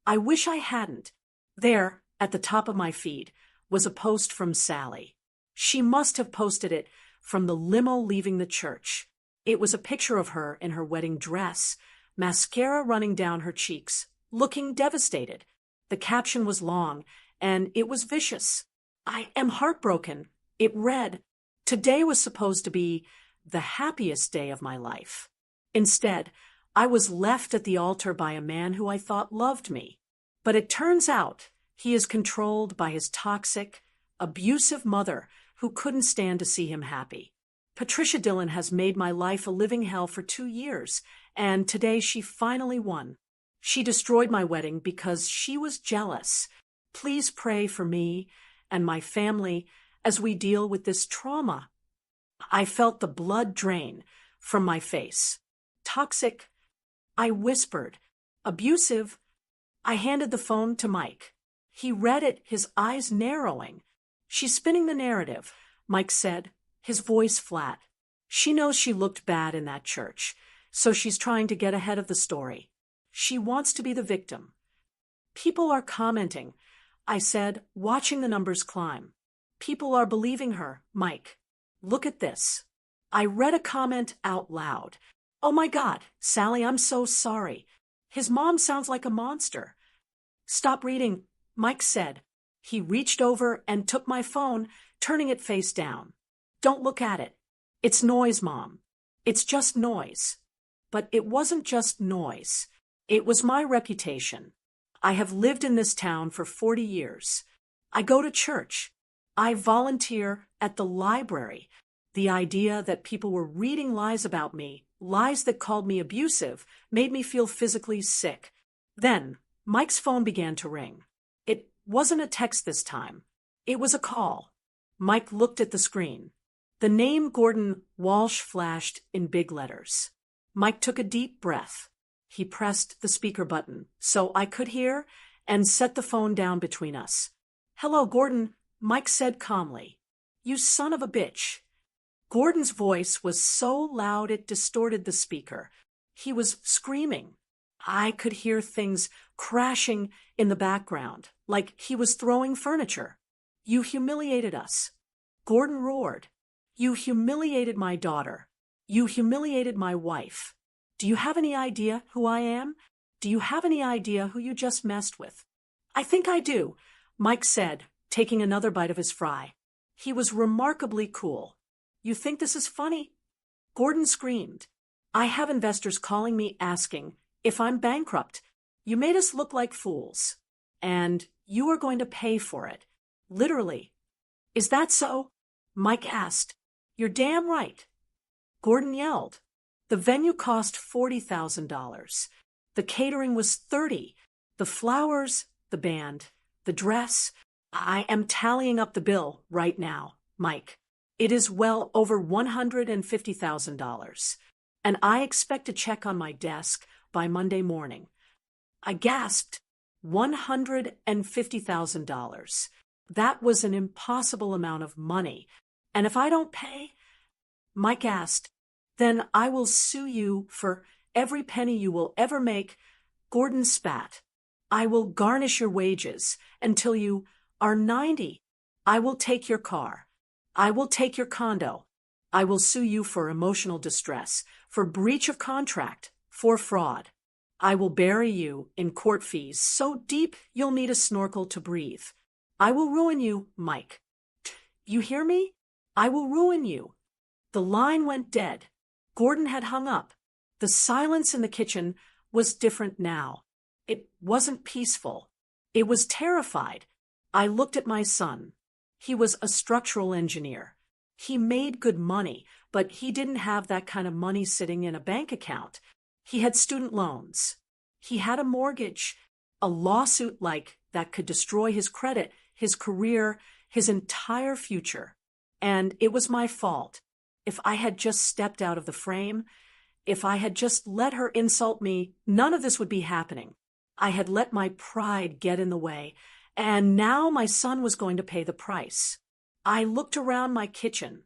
I wish I hadn't. There, at the top of my feed, was a post from Sally. She must have posted it from the limo leaving the church. It was a picture of her in her wedding dress, mascara running down her cheeks, looking devastated. The caption was long, and it was vicious. I am heartbroken. It read, "Today was supposed to be the happiest day of my life. Instead, I was left at the altar by a man who I thought loved me. But it turns out he is controlled by his toxic, abusive mother who couldn't stand to see him happy. Patricia Dillon has made my life a living hell for 2 years, and today she finally won. She destroyed my wedding because she was jealous. Please pray for me and my family as we deal with this trauma." I felt the blood drain from my face. Toxic, I whispered. Abusive, I handed the phone to Mike. He read it, his eyes narrowing. "She's spinning the narrative," Mike said, his voice flat. "She knows she looked bad in that church, so she's trying to get ahead of the story. She wants to be the victim." "People are commenting," I said, watching the numbers climb. "People are believing her, Mike. Look at this." I read a comment out loud. "Oh my God, Sally, I'm so sorry. His mom sounds like a monster." "Stop reading," Mike said. He reached over and took my phone, turning it face down. "Don't look at it. It's noise, Mom. It's just noise." But it wasn't just noise. It was my reputation. I have lived in this town for 40 years. I go to church. I volunteer at the library. The idea that people were reading lies about me, lies that called me abusive, made me feel physically sick. Then, Mike's phone began to ring. It wasn't a text this time. It was a call. Mike looked at the screen. The name Gordon Walsh flashed in big letters. Mike took a deep breath. He pressed the speaker button so I could hear and set the phone down between us. "Hello, Gordon," Mike said calmly. "You son of a bitch." Gordon's voice was so loud it distorted the speaker. He was screaming. I could hear things crashing in the background, like he was throwing furniture. "You humiliated us." Gordon roared. "You humiliated my daughter. You humiliated my wife. Do you have any idea who I am? Do you have any idea who you just messed with?" "I think I do," Mike said, taking another bite of his fry. He was remarkably cool. "You think this is funny?" Gordon screamed. "I have investors calling me asking if I'm bankrupt. You made us look like fools. And you are going to pay for it. Literally." "Is that so?" Mike asked. "You're damn right." Gordon yelled. The venue cost $40,000. The catering was $30,000. The flowers, the band, the dress. I am tallying up the bill right now, Mike. It is well over $150,000. And I expect a check on my desk by Monday morning. I gasped. $150,000. That was an impossible amount of money. And if I don't pay, Mike asked, then I will sue you for every penny you will ever make. Gordon spat. I will garnish your wages until you are 90. I will take your car. I will take your condo. I will sue you for emotional distress, for breach of contract, for fraud. I will bury you in court fees so deep you'll need a snorkel to breathe. I will ruin you, Mike. You hear me? I will ruin you. The line went dead. Gordon had hung up. The silence in the kitchen was different now. It wasn't peaceful. It was terrified. I looked at my son. He was a structural engineer. He made good money, but he didn't have that kind of money sitting in a bank account. He had student loans. He had a mortgage. A lawsuit like that could destroy his credit, his career, his entire future. And it was my fault. If I had just stepped out of the frame, if I had just let her insult me, none of this would be happening. I had let my pride get in the way, and now my son was going to pay the price. I looked around my kitchen.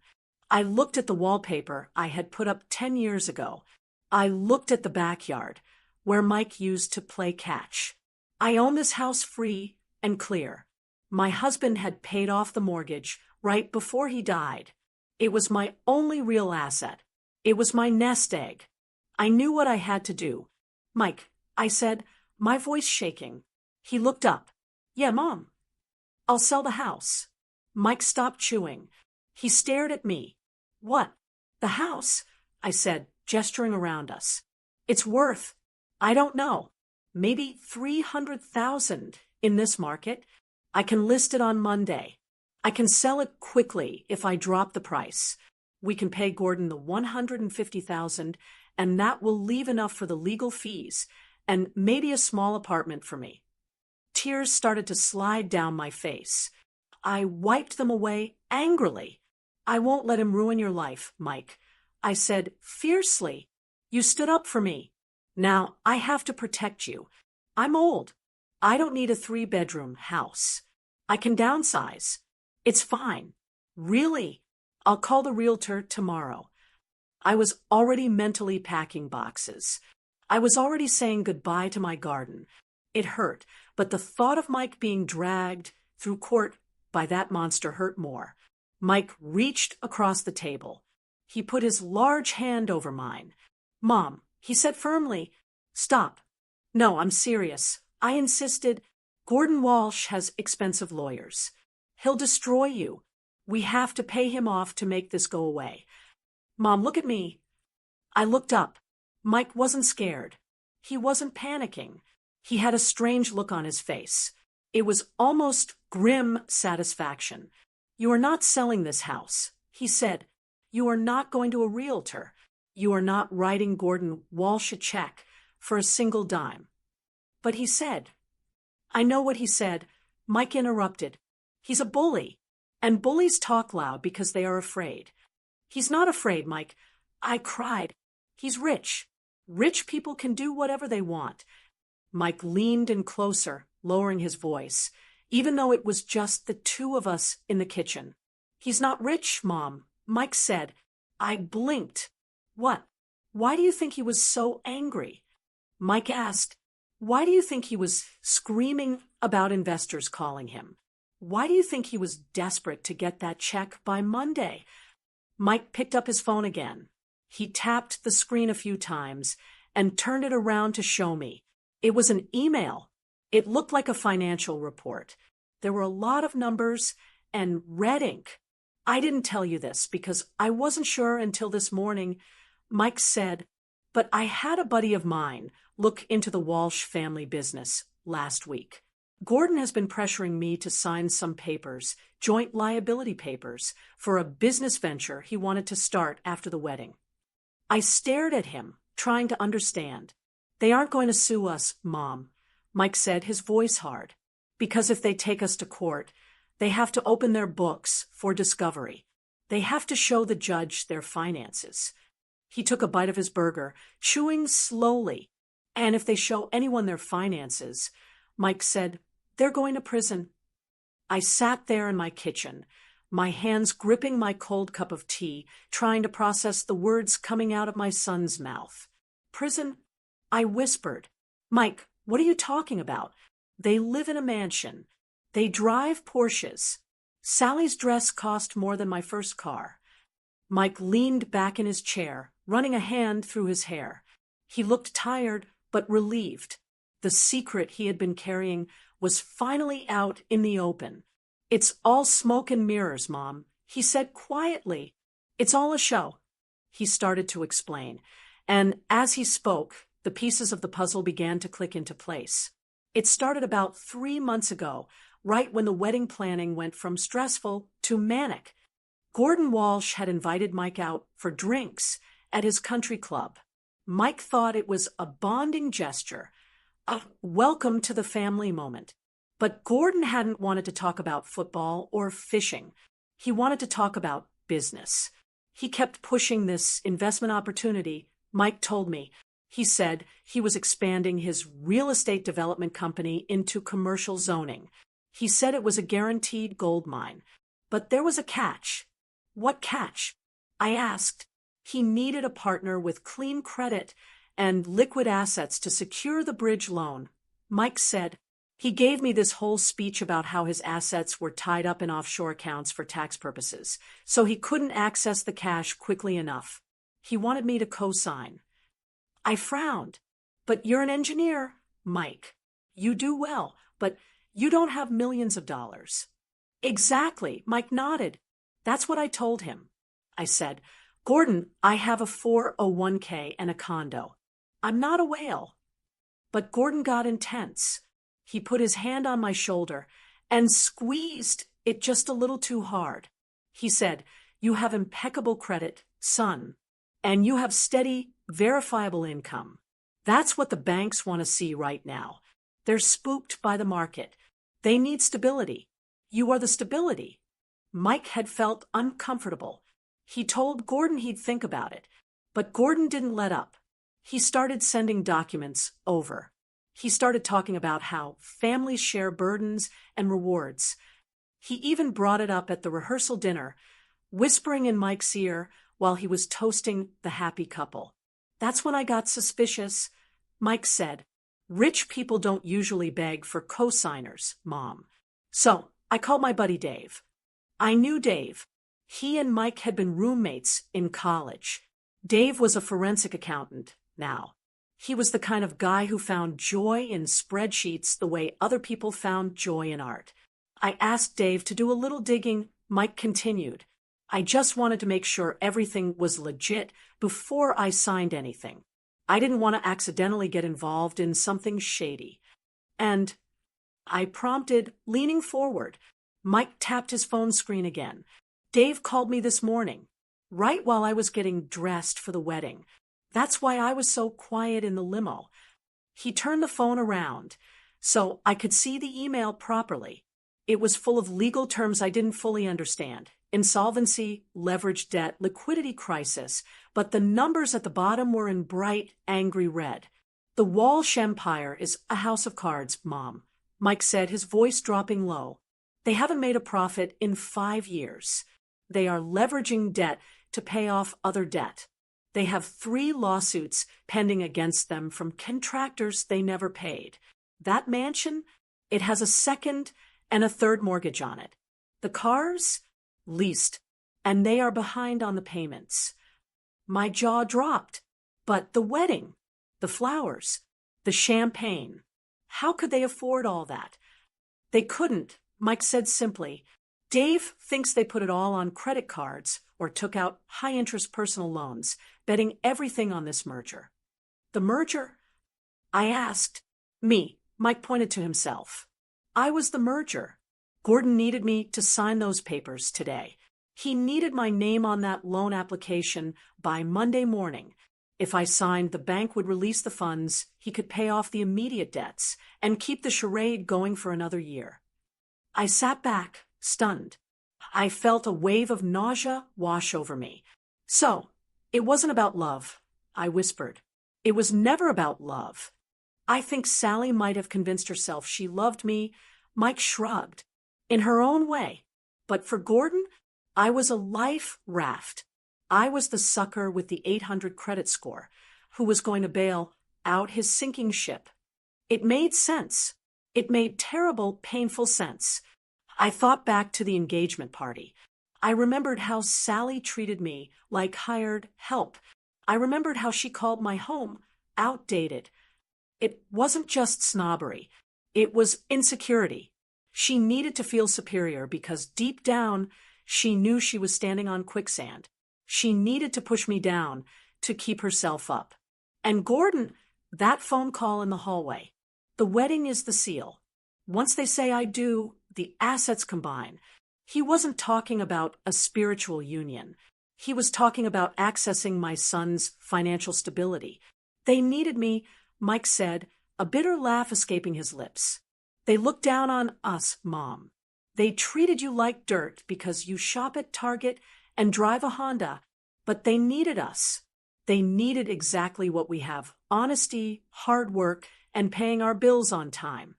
I looked at the wallpaper I had put up 10 years ago. I looked at the backyard, where Mike used to play catch. I own this house free and clear. My husband had paid off the mortgage right before he died. It was my only real asset. It was my nest egg. I knew what I had to do. Mike, I said, my voice shaking. He looked up. Yeah, Mom. I'll sell the house. Mike stopped chewing. He stared at me. What? The house? I said, gesturing around us. It's worth, I don't know, maybe $300,000 in this market. I can list it on Monday. I can sell it quickly if I drop the price. We can pay Gordon the $150,000, and that will leave enough for the legal fees and maybe a small apartment for me. Tears started to slide down my face. I wiped them away angrily. I won't let him ruin your life, Mike. I said fiercely. You stood up for me. Now I have to protect you. I'm old. I don't need a 3-bedroom house. I can downsize. It's fine. Really. I'll call the realtor tomorrow. I was already mentally packing boxes. I was already saying goodbye to my garden. It hurt, but the thought of Mike being dragged through court by that monster hurt more. Mike reached across the table. He put his large hand over mine. Mom, he said firmly, stop. No, I'm serious. I insisted. Gordon Walsh has expensive lawyers. He'll destroy you. We have to pay him off to make this go away. Mom, look at me. I looked up. Mike wasn't scared. He wasn't panicking. He had a strange look on his face. It was almost grim satisfaction. You are not selling this house, he said. You are not going to a realtor. You are not writing Gordon Walsh a check for a single dime. But he said, I know what he said. Mike interrupted. He's a bully, and bullies talk loud because they are afraid. He's not afraid, Mike. I cried. He's rich. Rich people can do whatever they want. Mike leaned in closer, lowering his voice, even though it was just the two of us in the kitchen. He's not rich, Mom, Mike said. I blinked. What? Why do you think he was so angry? Mike asked. Why do you think he was screaming about investors calling him? Why do you think he was desperate to get that check by Monday? Mike picked up his phone again. He tapped the screen a few times and turned it around to show me. It was an email. It looked like a financial report. There were a lot of numbers and red ink. I didn't tell you this because I wasn't sure until this morning. Mike said, but I had a buddy of mine look into the Walsh family business last week. Gordon has been pressuring me to sign some papers, joint liability papers, for a business venture he wanted to start after the wedding. I stared at him, trying to understand. They aren't going to sue us, Mom, Mike said, his voice hard. Because if they take us to court, they have to open their books for discovery. They have to show the judge their finances. He took a bite of his burger, chewing slowly. And if they show anyone their finances, Mike said, they're going to prison. I sat there in my kitchen, my hands gripping my cold cup of tea, trying to process the words coming out of my son's mouth. Prison? I whispered. Mike, what are you talking about? They live in a mansion. They drive Porsches. Sally's dress cost more than my first car. Mike leaned back in his chair, running a hand through his hair. He looked tired, but relieved. The secret he had been carrying was finally out in the open. It's all smoke and mirrors, Mom, he said quietly. It's all a show. He started to explain, and as he spoke, the pieces of the puzzle began to click into place. It started about 3 months ago, right when the wedding planning went from stressful to manic. Gordon Walsh had invited Mike out for drinks at his country club. Mike thought it was a bonding gesture, a welcome to the family moment. But Gordon hadn't wanted to talk about football or fishing. He wanted to talk about business. He kept pushing this investment opportunity, Mike told me. He said he was expanding his real estate development company into commercial zoning. He said it was a guaranteed gold mine. But there was a catch. What catch? I asked. He needed a partner with clean credit and liquid assets to secure the bridge loan. Mike said, he gave me this whole speech about how his assets were tied up in offshore accounts for tax purposes, so he couldn't access the cash quickly enough. He wanted me to co-sign. I frowned. But you're an engineer, Mike. You do well, but you don't have millions of dollars. Exactly, Mike nodded. That's what I told him. I said, Gordon, I have a 401k and a condo. I'm not a whale. But Gordon got intense. He put his hand on my shoulder and squeezed it just a little too hard. He said, you have impeccable credit, son, and you have steady, verifiable income. That's what the banks want to see right now. They're spooked by the market. They need stability. You are the stability. Mike had felt uncomfortable. He told Gordon he'd think about it, but Gordon didn't let up. He started sending documents over. He started talking about how families share burdens and rewards. He even brought it up at the rehearsal dinner, whispering in Mike's ear while he was toasting the happy couple. That's when I got suspicious. Mike said, rich people don't usually beg for co-signers, Mom. So I called my buddy Dave. I knew Dave. He and Mike had been roommates in college. Dave was a forensic accountant now. He was the kind of guy who found joy in spreadsheets the way other people found joy in art. I asked Dave to do a little digging. Mike continued. I just wanted to make sure everything was legit before I signed anything. I didn't want to accidentally get involved in something shady. And I prompted, leaning forward. Mike tapped his phone screen again. Dave called me this morning, right while I was getting dressed for the wedding. That's why I was so quiet in the limo. He turned the phone around so I could see the email properly. It was full of legal terms I didn't fully understand. Insolvency, leveraged debt, liquidity crisis, but the numbers at the bottom were in bright, angry red. The Walsh Empire is a house of cards, Mom, Mike said, his voice dropping low. They haven't made a profit in 5 years. They are leveraging debt to pay off other debt. They have 3 lawsuits pending against them from contractors they never paid. That mansion, it has a 2nd and a 3rd mortgage on it. The cars, leased, and they are behind on the payments. My jaw dropped. But the wedding, the flowers, the champagne, how could they afford all that? They couldn't, Mike said simply. Dave thinks they put it all on credit cards or took out high-interest personal loans, betting everything on this merger. The merger? I asked. Me, Mike pointed to himself. I was the merger. Gordon needed me to sign those papers today. He needed my name on that loan application by Monday morning. If I signed, the bank would release the funds, he could pay off the immediate debts, and keep the charade going for another year. I sat back, stunned. I felt a wave of nausea wash over me. So, it wasn't about love, I whispered. It was never about love. I think Sally might have convinced herself she loved me. Mike shrugged. In her own way. But for Gordon, I was a life raft. I was the sucker with the 800 credit score, who was going to bail out his sinking ship. It made sense. It made terrible, painful sense. I thought back to the engagement party. I remembered how Sally treated me like hired help. I remembered how she called my home outdated. It wasn't just snobbery. It was insecurity. She needed to feel superior because deep down, she knew she was standing on quicksand. She needed to push me down to keep herself up. And Gordon, that phone call in the hallway. The wedding is the seal. Once they say I do, the assets combine. He wasn't talking about a spiritual union. He was talking about accessing my son's financial stability. They needed me, Mike said, a bitter laugh escaping his lips. They looked down on us, Mom. They treated you like dirt because you shop at Target and drive a Honda, but they needed us. They needed exactly what we have: honesty, hard work, and paying our bills on time.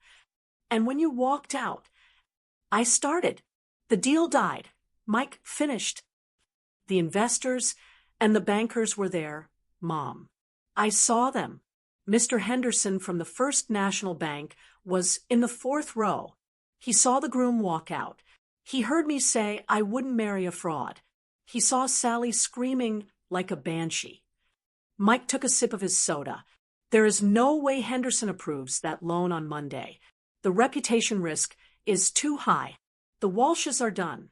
And when you walked out, I started. The deal died. Mike finished. The investors and the bankers were there, Mom. I saw them. Mr. Henderson from the First National Bank was in the 4th row. He saw the groom walk out. He heard me say I wouldn't marry a fraud. He saw Sally screaming like a banshee. Mike took a sip of his soda. There is no way Henderson approves that loan on Monday. The reputation risk is too high. The Walshes are done.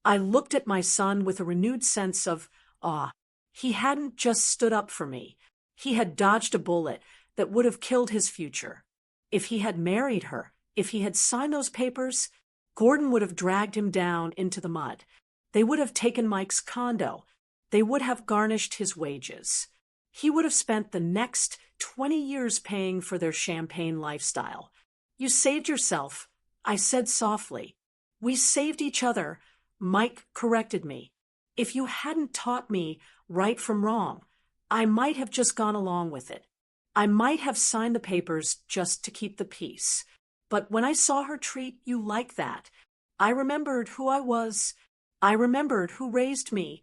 I looked at my son with a renewed sense of awe. He hadn't just stood up for me. He had dodged a bullet that would have killed his future. If he had married her, if he had signed those papers, Gordon would have dragged him down into the mud. They would have taken Mike's condo. They would have garnished his wages. He would have spent the next 20 years paying for their champagne lifestyle. You saved yourself, I said softly. We saved each other, Mike corrected me. If you hadn't taught me right from wrong, I might have just gone along with it. I might have signed the papers just to keep the peace. But when I saw her treat you like that, I remembered who I was. I remembered who raised me.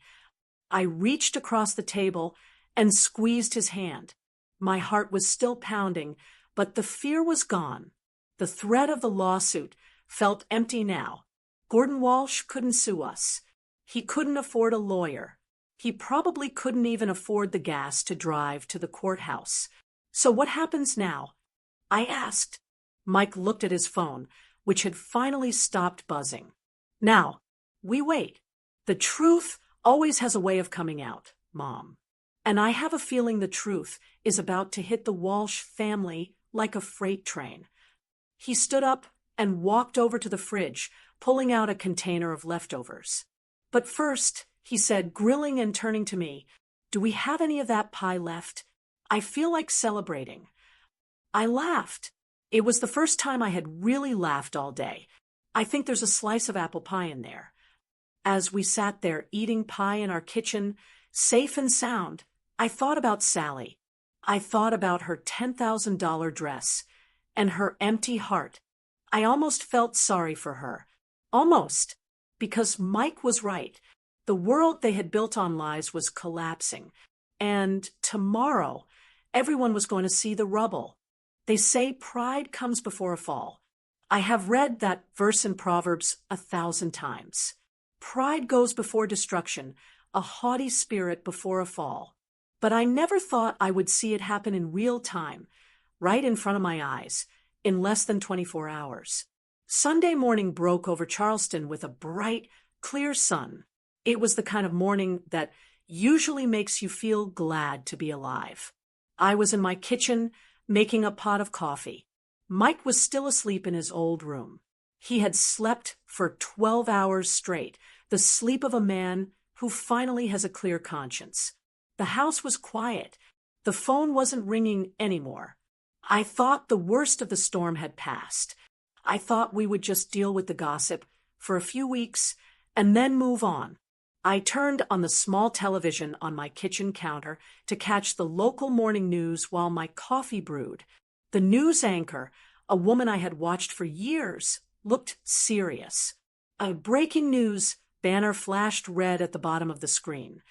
I reached across the table and squeezed his hand. My heart was still pounding, but the fear was gone. The threat of the lawsuit felt empty now. Gordon Walsh couldn't sue us. He couldn't afford a lawyer. He probably couldn't even afford the gas to drive to the courthouse. So what happens now? I asked. Mike looked at his phone, which had finally stopped buzzing. Now, we wait. The truth always has a way of coming out, Mom. And I have a feeling the truth is about to hit the Walsh family like a freight train. He stood up and walked over to the fridge, pulling out a container of leftovers. But first, he said, grilling and turning to me, do we have any of that pie left? I feel like celebrating. I laughed. It was the first time I had really laughed all day. I think there's a slice of apple pie in there. As we sat there eating pie in our kitchen, safe and sound, I thought about Sally. I thought about her $10,000 dress and her empty heart. I almost felt sorry for her. Almost. Because Mike was right. The world they had built on lies was collapsing. And tomorrow, everyone was going to see the rubble. They say pride comes before a fall. I have read that verse in Proverbs 1,000 times. Pride goes before destruction, a haughty spirit before a fall. But I never thought I would see it happen in real time, right in front of my eyes, in less than 24 hours. Sunday morning broke over Charleston with a bright, clear sun. It was the kind of morning that usually makes you feel glad to be alive. I was in my kitchen, making a pot of coffee. Mike was still asleep in his old room. He had slept for 12 hours straight, the sleep of a man who finally has a clear conscience. The house was quiet. The phone wasn't ringing anymore. I thought the worst of the storm had passed. I thought we would just deal with the gossip for a few weeks and then move on. I turned on the small television on my kitchen counter to catch the local morning news while my coffee brewed. The news anchor, a woman I had watched for years, looked serious. A breaking news banner flashed red at the bottom of the screen.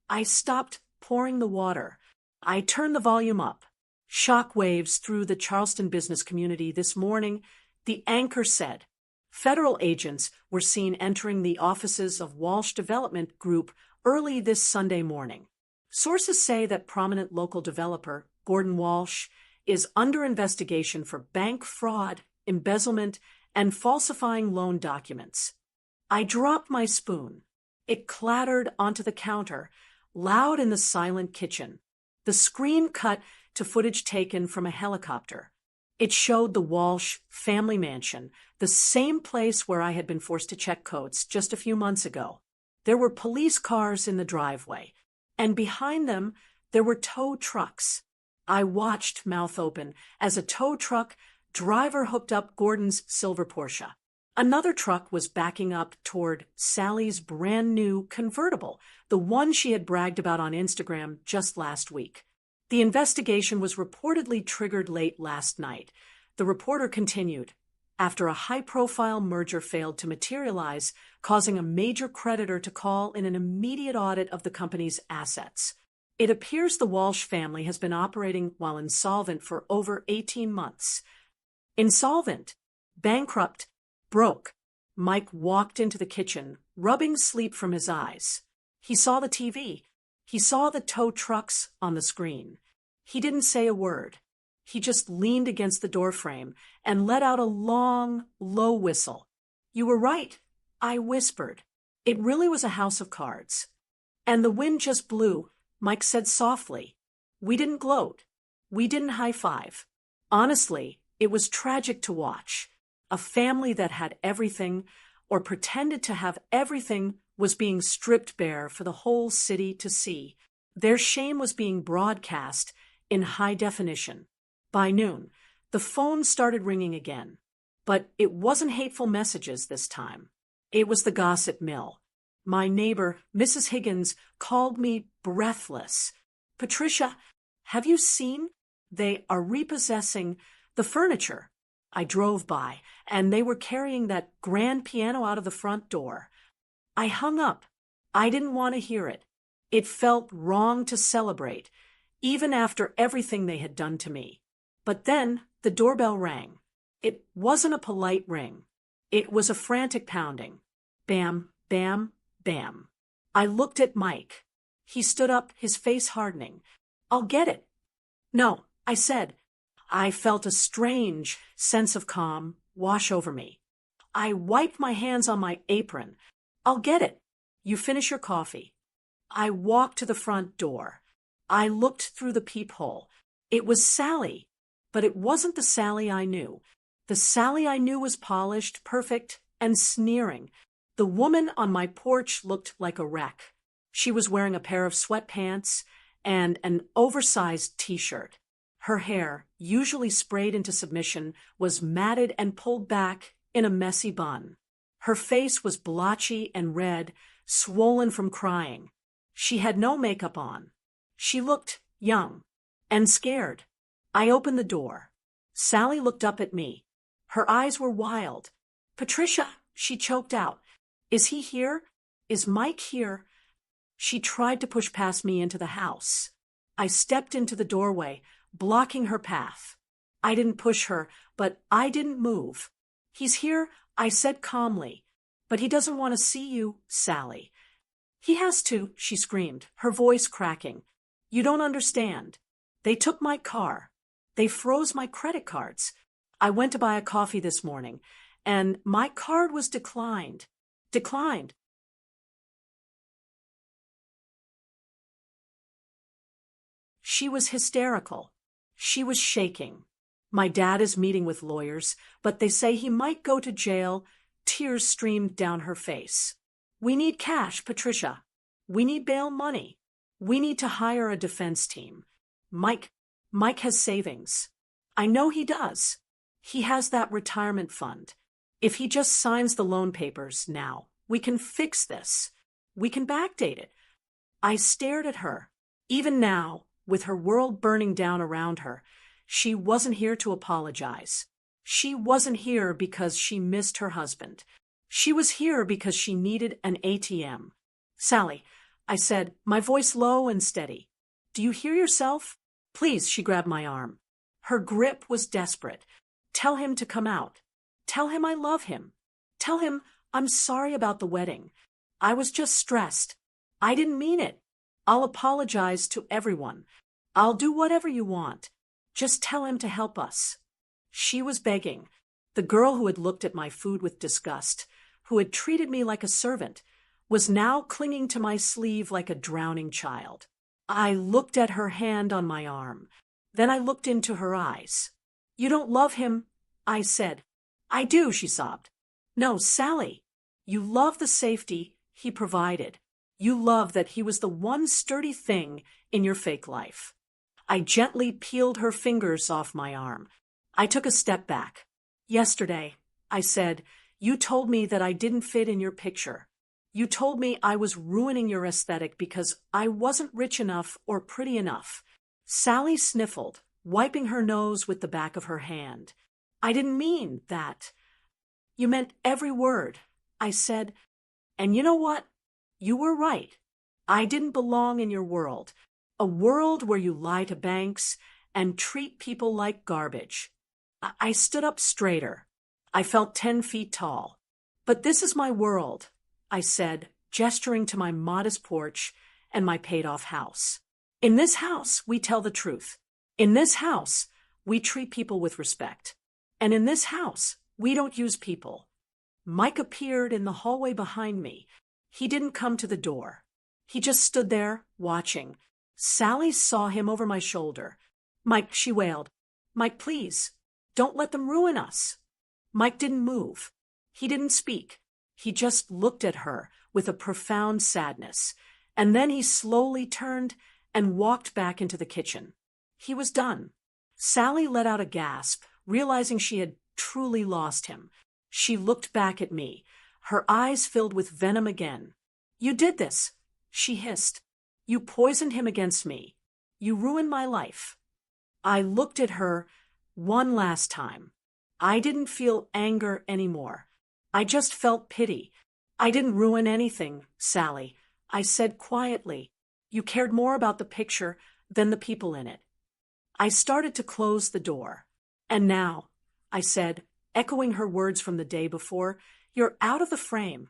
I stopped pouring the water. I turned the volume up. Shock waves through the Charleston business community this morning. The anchor said, federal agents were seen entering the offices of Walsh Development Group early this Sunday morning. Sources say that prominent local developer Gordon Walsh is under investigation for bank fraud, embezzlement, and falsifying loan documents. I dropped my spoon. It clattered onto the counter, loud in the silent kitchen. The screen cut to footage taken from a helicopter. It showed the Walsh family mansion, the same place where I had been forced to check coats just a few months ago. There were police cars in the driveway, and behind them there were tow trucks. I watched, mouth open, as a tow truck driver hooked up Gordon's silver Porsche. Another truck was backing up toward Sally's brand new convertible, the one she had bragged about on Instagram just last week. The investigation was reportedly triggered late last night. The reporter continued, after a high-profile merger failed to materialize, causing a major creditor to call in an immediate audit of the company's assets. It appears the Walsh family has been operating while insolvent for over 18 months. Insolvent, bankrupt, broke. Mike walked into the kitchen, rubbing sleep from his eyes. He saw the TV. He saw the tow trucks on the screen. He didn't say a word. He just leaned against the doorframe and let out a long, low whistle. You were right, I whispered. It really was a house of cards. And the wind just blew, Mike said softly. We didn't gloat. We didn't high-five. Honestly, it was tragic to watch. A family that had everything, or pretended to have everything, was being stripped bare for the whole city to see. Their shame was being broadcast in high definition. By noon, the phone started ringing again. But it wasn't hateful messages this time. It was the gossip mill. My neighbor, Mrs. Higgins, called me breathless. Patricia, have you seen? They are repossessing the furniture. I drove by, and they were carrying that grand piano out of the front door. I hung up. I didn't want to hear it. It felt wrong to celebrate, even after everything they had done to me. But then the doorbell rang. It wasn't a polite ring. It was a frantic pounding. Bam, bam, bam. I looked at Mike. He stood up, his face hardening. I'll get it. No, I said. I felt a strange sense of calm wash over me. I wiped my hands on my apron. I'll get it. You finish your coffee. I walked to the front door. I looked through the peephole. It was Sally, but it wasn't the Sally I knew. The Sally I knew was polished, perfect, and sneering. The woman on my porch looked like a wreck. She was wearing a pair of sweatpants and an oversized t-shirt. Her hair, usually sprayed into submission, was matted and pulled back in a messy bun. Her face was blotchy and red, swollen from crying. She had no makeup on. She looked young and scared. I opened the door. Sally looked up at me. Her eyes were wild. Patricia, she choked out. Is he here? Is Mike here? She tried to push past me into the house. I stepped into the doorway, blocking her path. I didn't push her, but I didn't move. He's here, I said calmly. But he doesn't want to see you, Sally. He has to, she screamed, her voice cracking. You don't understand. They took my car. They froze my credit cards. I went to buy a coffee this morning, and my card was declined. Declined. She was hysterical. She was shaking. My dad is meeting with lawyers, but they say he might go to jail. Tears streamed down her face. We need cash, Patricia. We need bail money. We need to hire a defense team. Mike, Mike has savings. I know he does. He has that retirement fund. If he just signs the loan papers now, we can fix this. We can backdate it. I stared at her. Even now, with her world burning down around her, she wasn't here to apologize. She wasn't here because she missed her husband. She was here because she needed an ATM. Sally, I said, my voice low and steady. Do you hear yourself? Please, she grabbed my arm. Her grip was desperate. Tell him to come out. Tell him I love him. Tell him I'm sorry about the wedding. I was just stressed. I didn't mean it. I'll apologize to everyone. I'll do whatever you want. Just tell him to help us. She was begging. The girl who had looked at my food with disgust, who had treated me like a servant, was now clinging to my sleeve like a drowning child. I looked at her hand on my arm. Then I looked into her eyes. You don't love him, I said. I do, she sobbed. No, Sally. You love the safety he provided. You love that he was the one sturdy thing in your fake life. I gently peeled her fingers off my arm. I took a step back. Yesterday, I said, you told me that I didn't fit in your picture. You told me I was ruining your aesthetic because I wasn't rich enough or pretty enough. Sally sniffled, wiping her nose with the back of her hand. I didn't mean that. You meant every word. I said, and you know what? You were right. I didn't belong in your world, a world where you lie to banks and treat people like garbage. I stood up straighter. I felt 10 feet tall. But this is my world, I said, gesturing to my modest porch and my paid-off house. In this house, we tell the truth. In this house, we treat people with respect. And in this house, we don't use people. Mike appeared in the hallway behind me. He didn't come to the door. He just stood there, watching. Sally saw him over my shoulder. Mike, she wailed. Mike, please, don't let them ruin us. Mike didn't move. He didn't speak. He just looked at her with a profound sadness. And then he slowly turned and walked back into the kitchen. He was done. Sally let out a gasp, realizing she had truly lost him. She looked back at me, her eyes filled with venom again. You did this, she hissed. You poisoned him against me. You ruined my life. I looked at her one last time. I didn't feel anger anymore. I just felt pity. I didn't ruin anything, Sally, I said quietly. You cared more about the picture than the people in it. I started to close the door. And now, I said, echoing her words from the day before, you're out of the frame.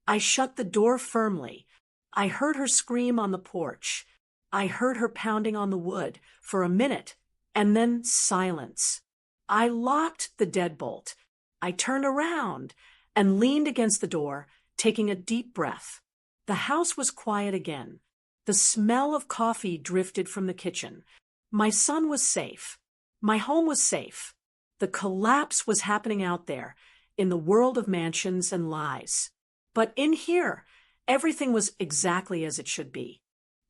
I shut the door firmly. I heard her scream on the porch. I heard her pounding on the wood for a minute, and then silence. I locked the deadbolt. I turned around and leaned against the door, taking a deep breath. The house was quiet again. The smell of coffee drifted from the kitchen. My son was safe. My home was safe. The collapse was happening out there, in the world of mansions and lies. But in here, everything was exactly as it should be.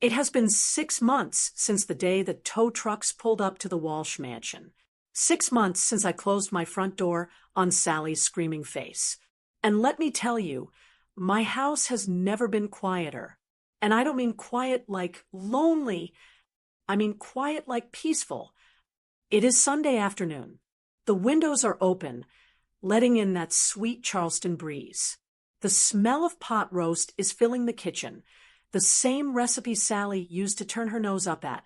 It has been 6 months since the day the tow trucks pulled up to the Walsh mansion. 6 months since I closed my front door on Sally's screaming face. And let me tell you, my house has never been quieter. And I don't mean quiet like lonely. I mean quiet like peaceful. It is Sunday afternoon. The windows are open, letting in that sweet Charleston breeze. The smell of pot roast is filling the kitchen, the same recipe Sally used to turn her nose up at.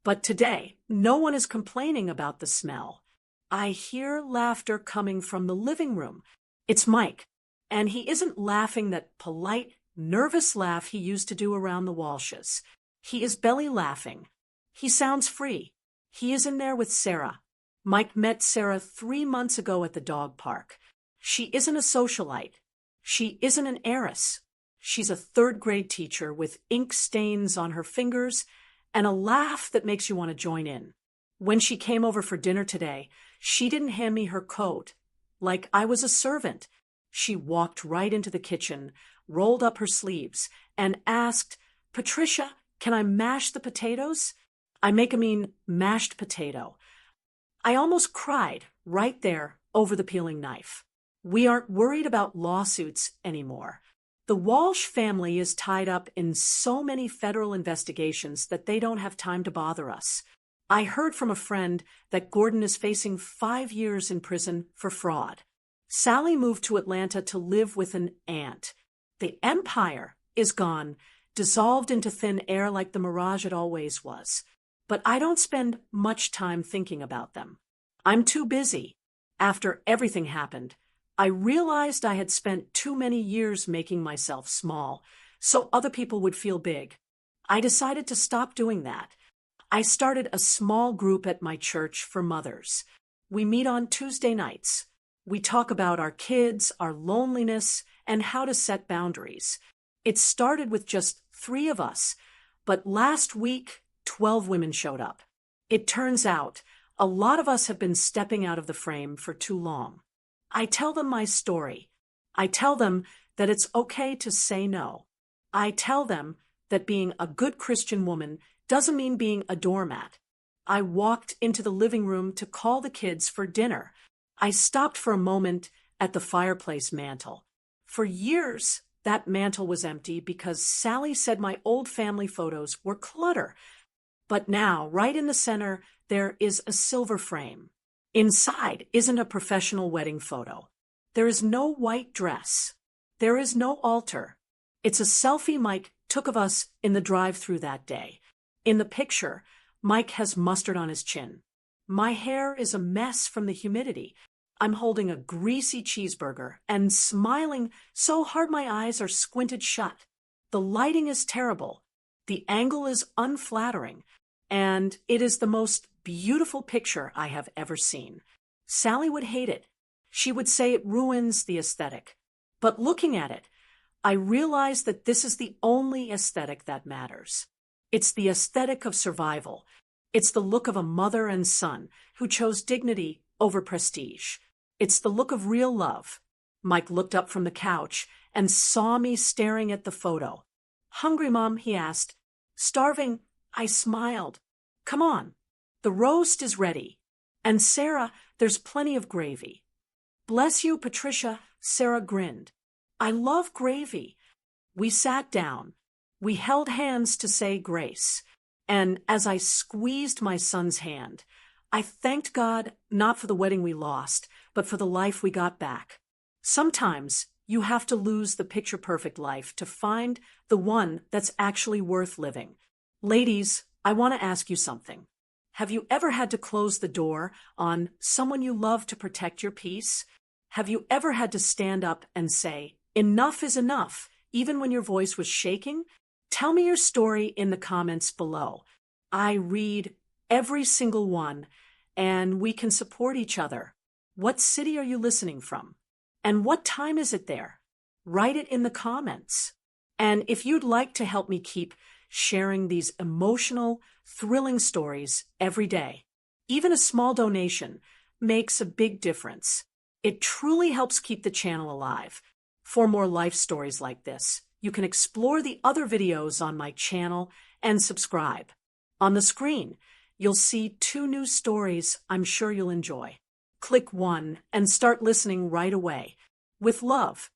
But today, no one is complaining about the smell. I hear laughter coming from the living room. It's Mike, and he isn't laughing that polite, nervous laugh he used to do around the Walshes. He is belly laughing. He sounds free. He is in there with Sarah. Mike met Sarah 3 months ago at the dog park. She isn't a socialite. She isn't an heiress. She's a third-grade teacher with ink stains on her fingers and a laugh that makes you want to join in. When she came over for dinner today, she didn't hand me her coat like I was a servant. She walked right into the kitchen, rolled up her sleeves, and asked, "Patricia, can I mash the potatoes?" I mean mashed potato. I almost cried right there over the peeling knife. We aren't worried about lawsuits anymore. The Walsh family is tied up in so many federal investigations that they don't have time to bother us. I heard from a friend that Gordon is facing 5 years in prison for fraud. Sally moved to Atlanta to live with an aunt. The empire is gone, dissolved into thin air like the mirage it always was. But I don't spend much time thinking about them. I'm too busy. After everything happened, I realized I had spent too many years making myself small, so other people would feel big. I decided to stop doing that. I started a small group at my church for mothers. We meet on Tuesday nights. We talk about our kids, our loneliness, and how to set boundaries. It started with just 3 of us, but last week, 12 women showed up. It turns out a lot of us have been stepping out of the frame for too long. I tell them my story. I tell them that it's okay to say no. I tell them that being a good Christian woman doesn't mean being a doormat. I walked into the living room to call the kids for dinner. I stopped for a moment at the fireplace mantel. For years, that mantel was empty because Sally said my old family photos were clutter. But now, right in the center, there is a silver frame. Inside isn't a professional wedding photo. There is no white dress. There is no altar. It's a selfie Mike took of us in the drive-thru that day. In the picture, Mike has mustard on his chin. My hair is a mess from the humidity. I'm holding a greasy cheeseburger and smiling so hard my eyes are squinted shut. The lighting is terrible. The angle is unflattering. And it is the most beautiful picture I have ever seen. Sally would hate it. She would say it ruins the aesthetic. But looking at it, I realize that this is the only aesthetic that matters. It's the aesthetic of survival. It's the look of a mother and son who chose dignity over prestige. It's the look of real love. Mike looked up from the couch and saw me staring at the photo. "Hungry, Mom?" he asked. "Starving." I smiled. "Come on. The roast is ready. And Sarah, there's plenty of gravy." "Bless you, Patricia," Sarah grinned. "I love gravy." We sat down. We held hands to say grace. And as I squeezed my son's hand, I thanked God not for the wedding we lost, but for the life we got back. Sometimes you have to lose the picture-perfect life to find the one that's actually worth living. Ladies, I want to ask you something. Have you ever had to close the door on someone you love to protect your peace? Have you ever had to stand up and say, "Enough is enough," even when your voice was shaking? Tell me your story in the comments below. I read every single one, and we can support each other. What city are you listening from? And what time is it there? Write it in the comments. And if you'd like to help me keep sharing these emotional, thrilling stories every day, even a small donation makes a big difference. It truly helps keep the channel alive. For more life stories like this, you can explore the other videos on my channel and subscribe. On the screen, you'll see 2 new stories I'm sure you'll enjoy. Click one and start listening right away. With love,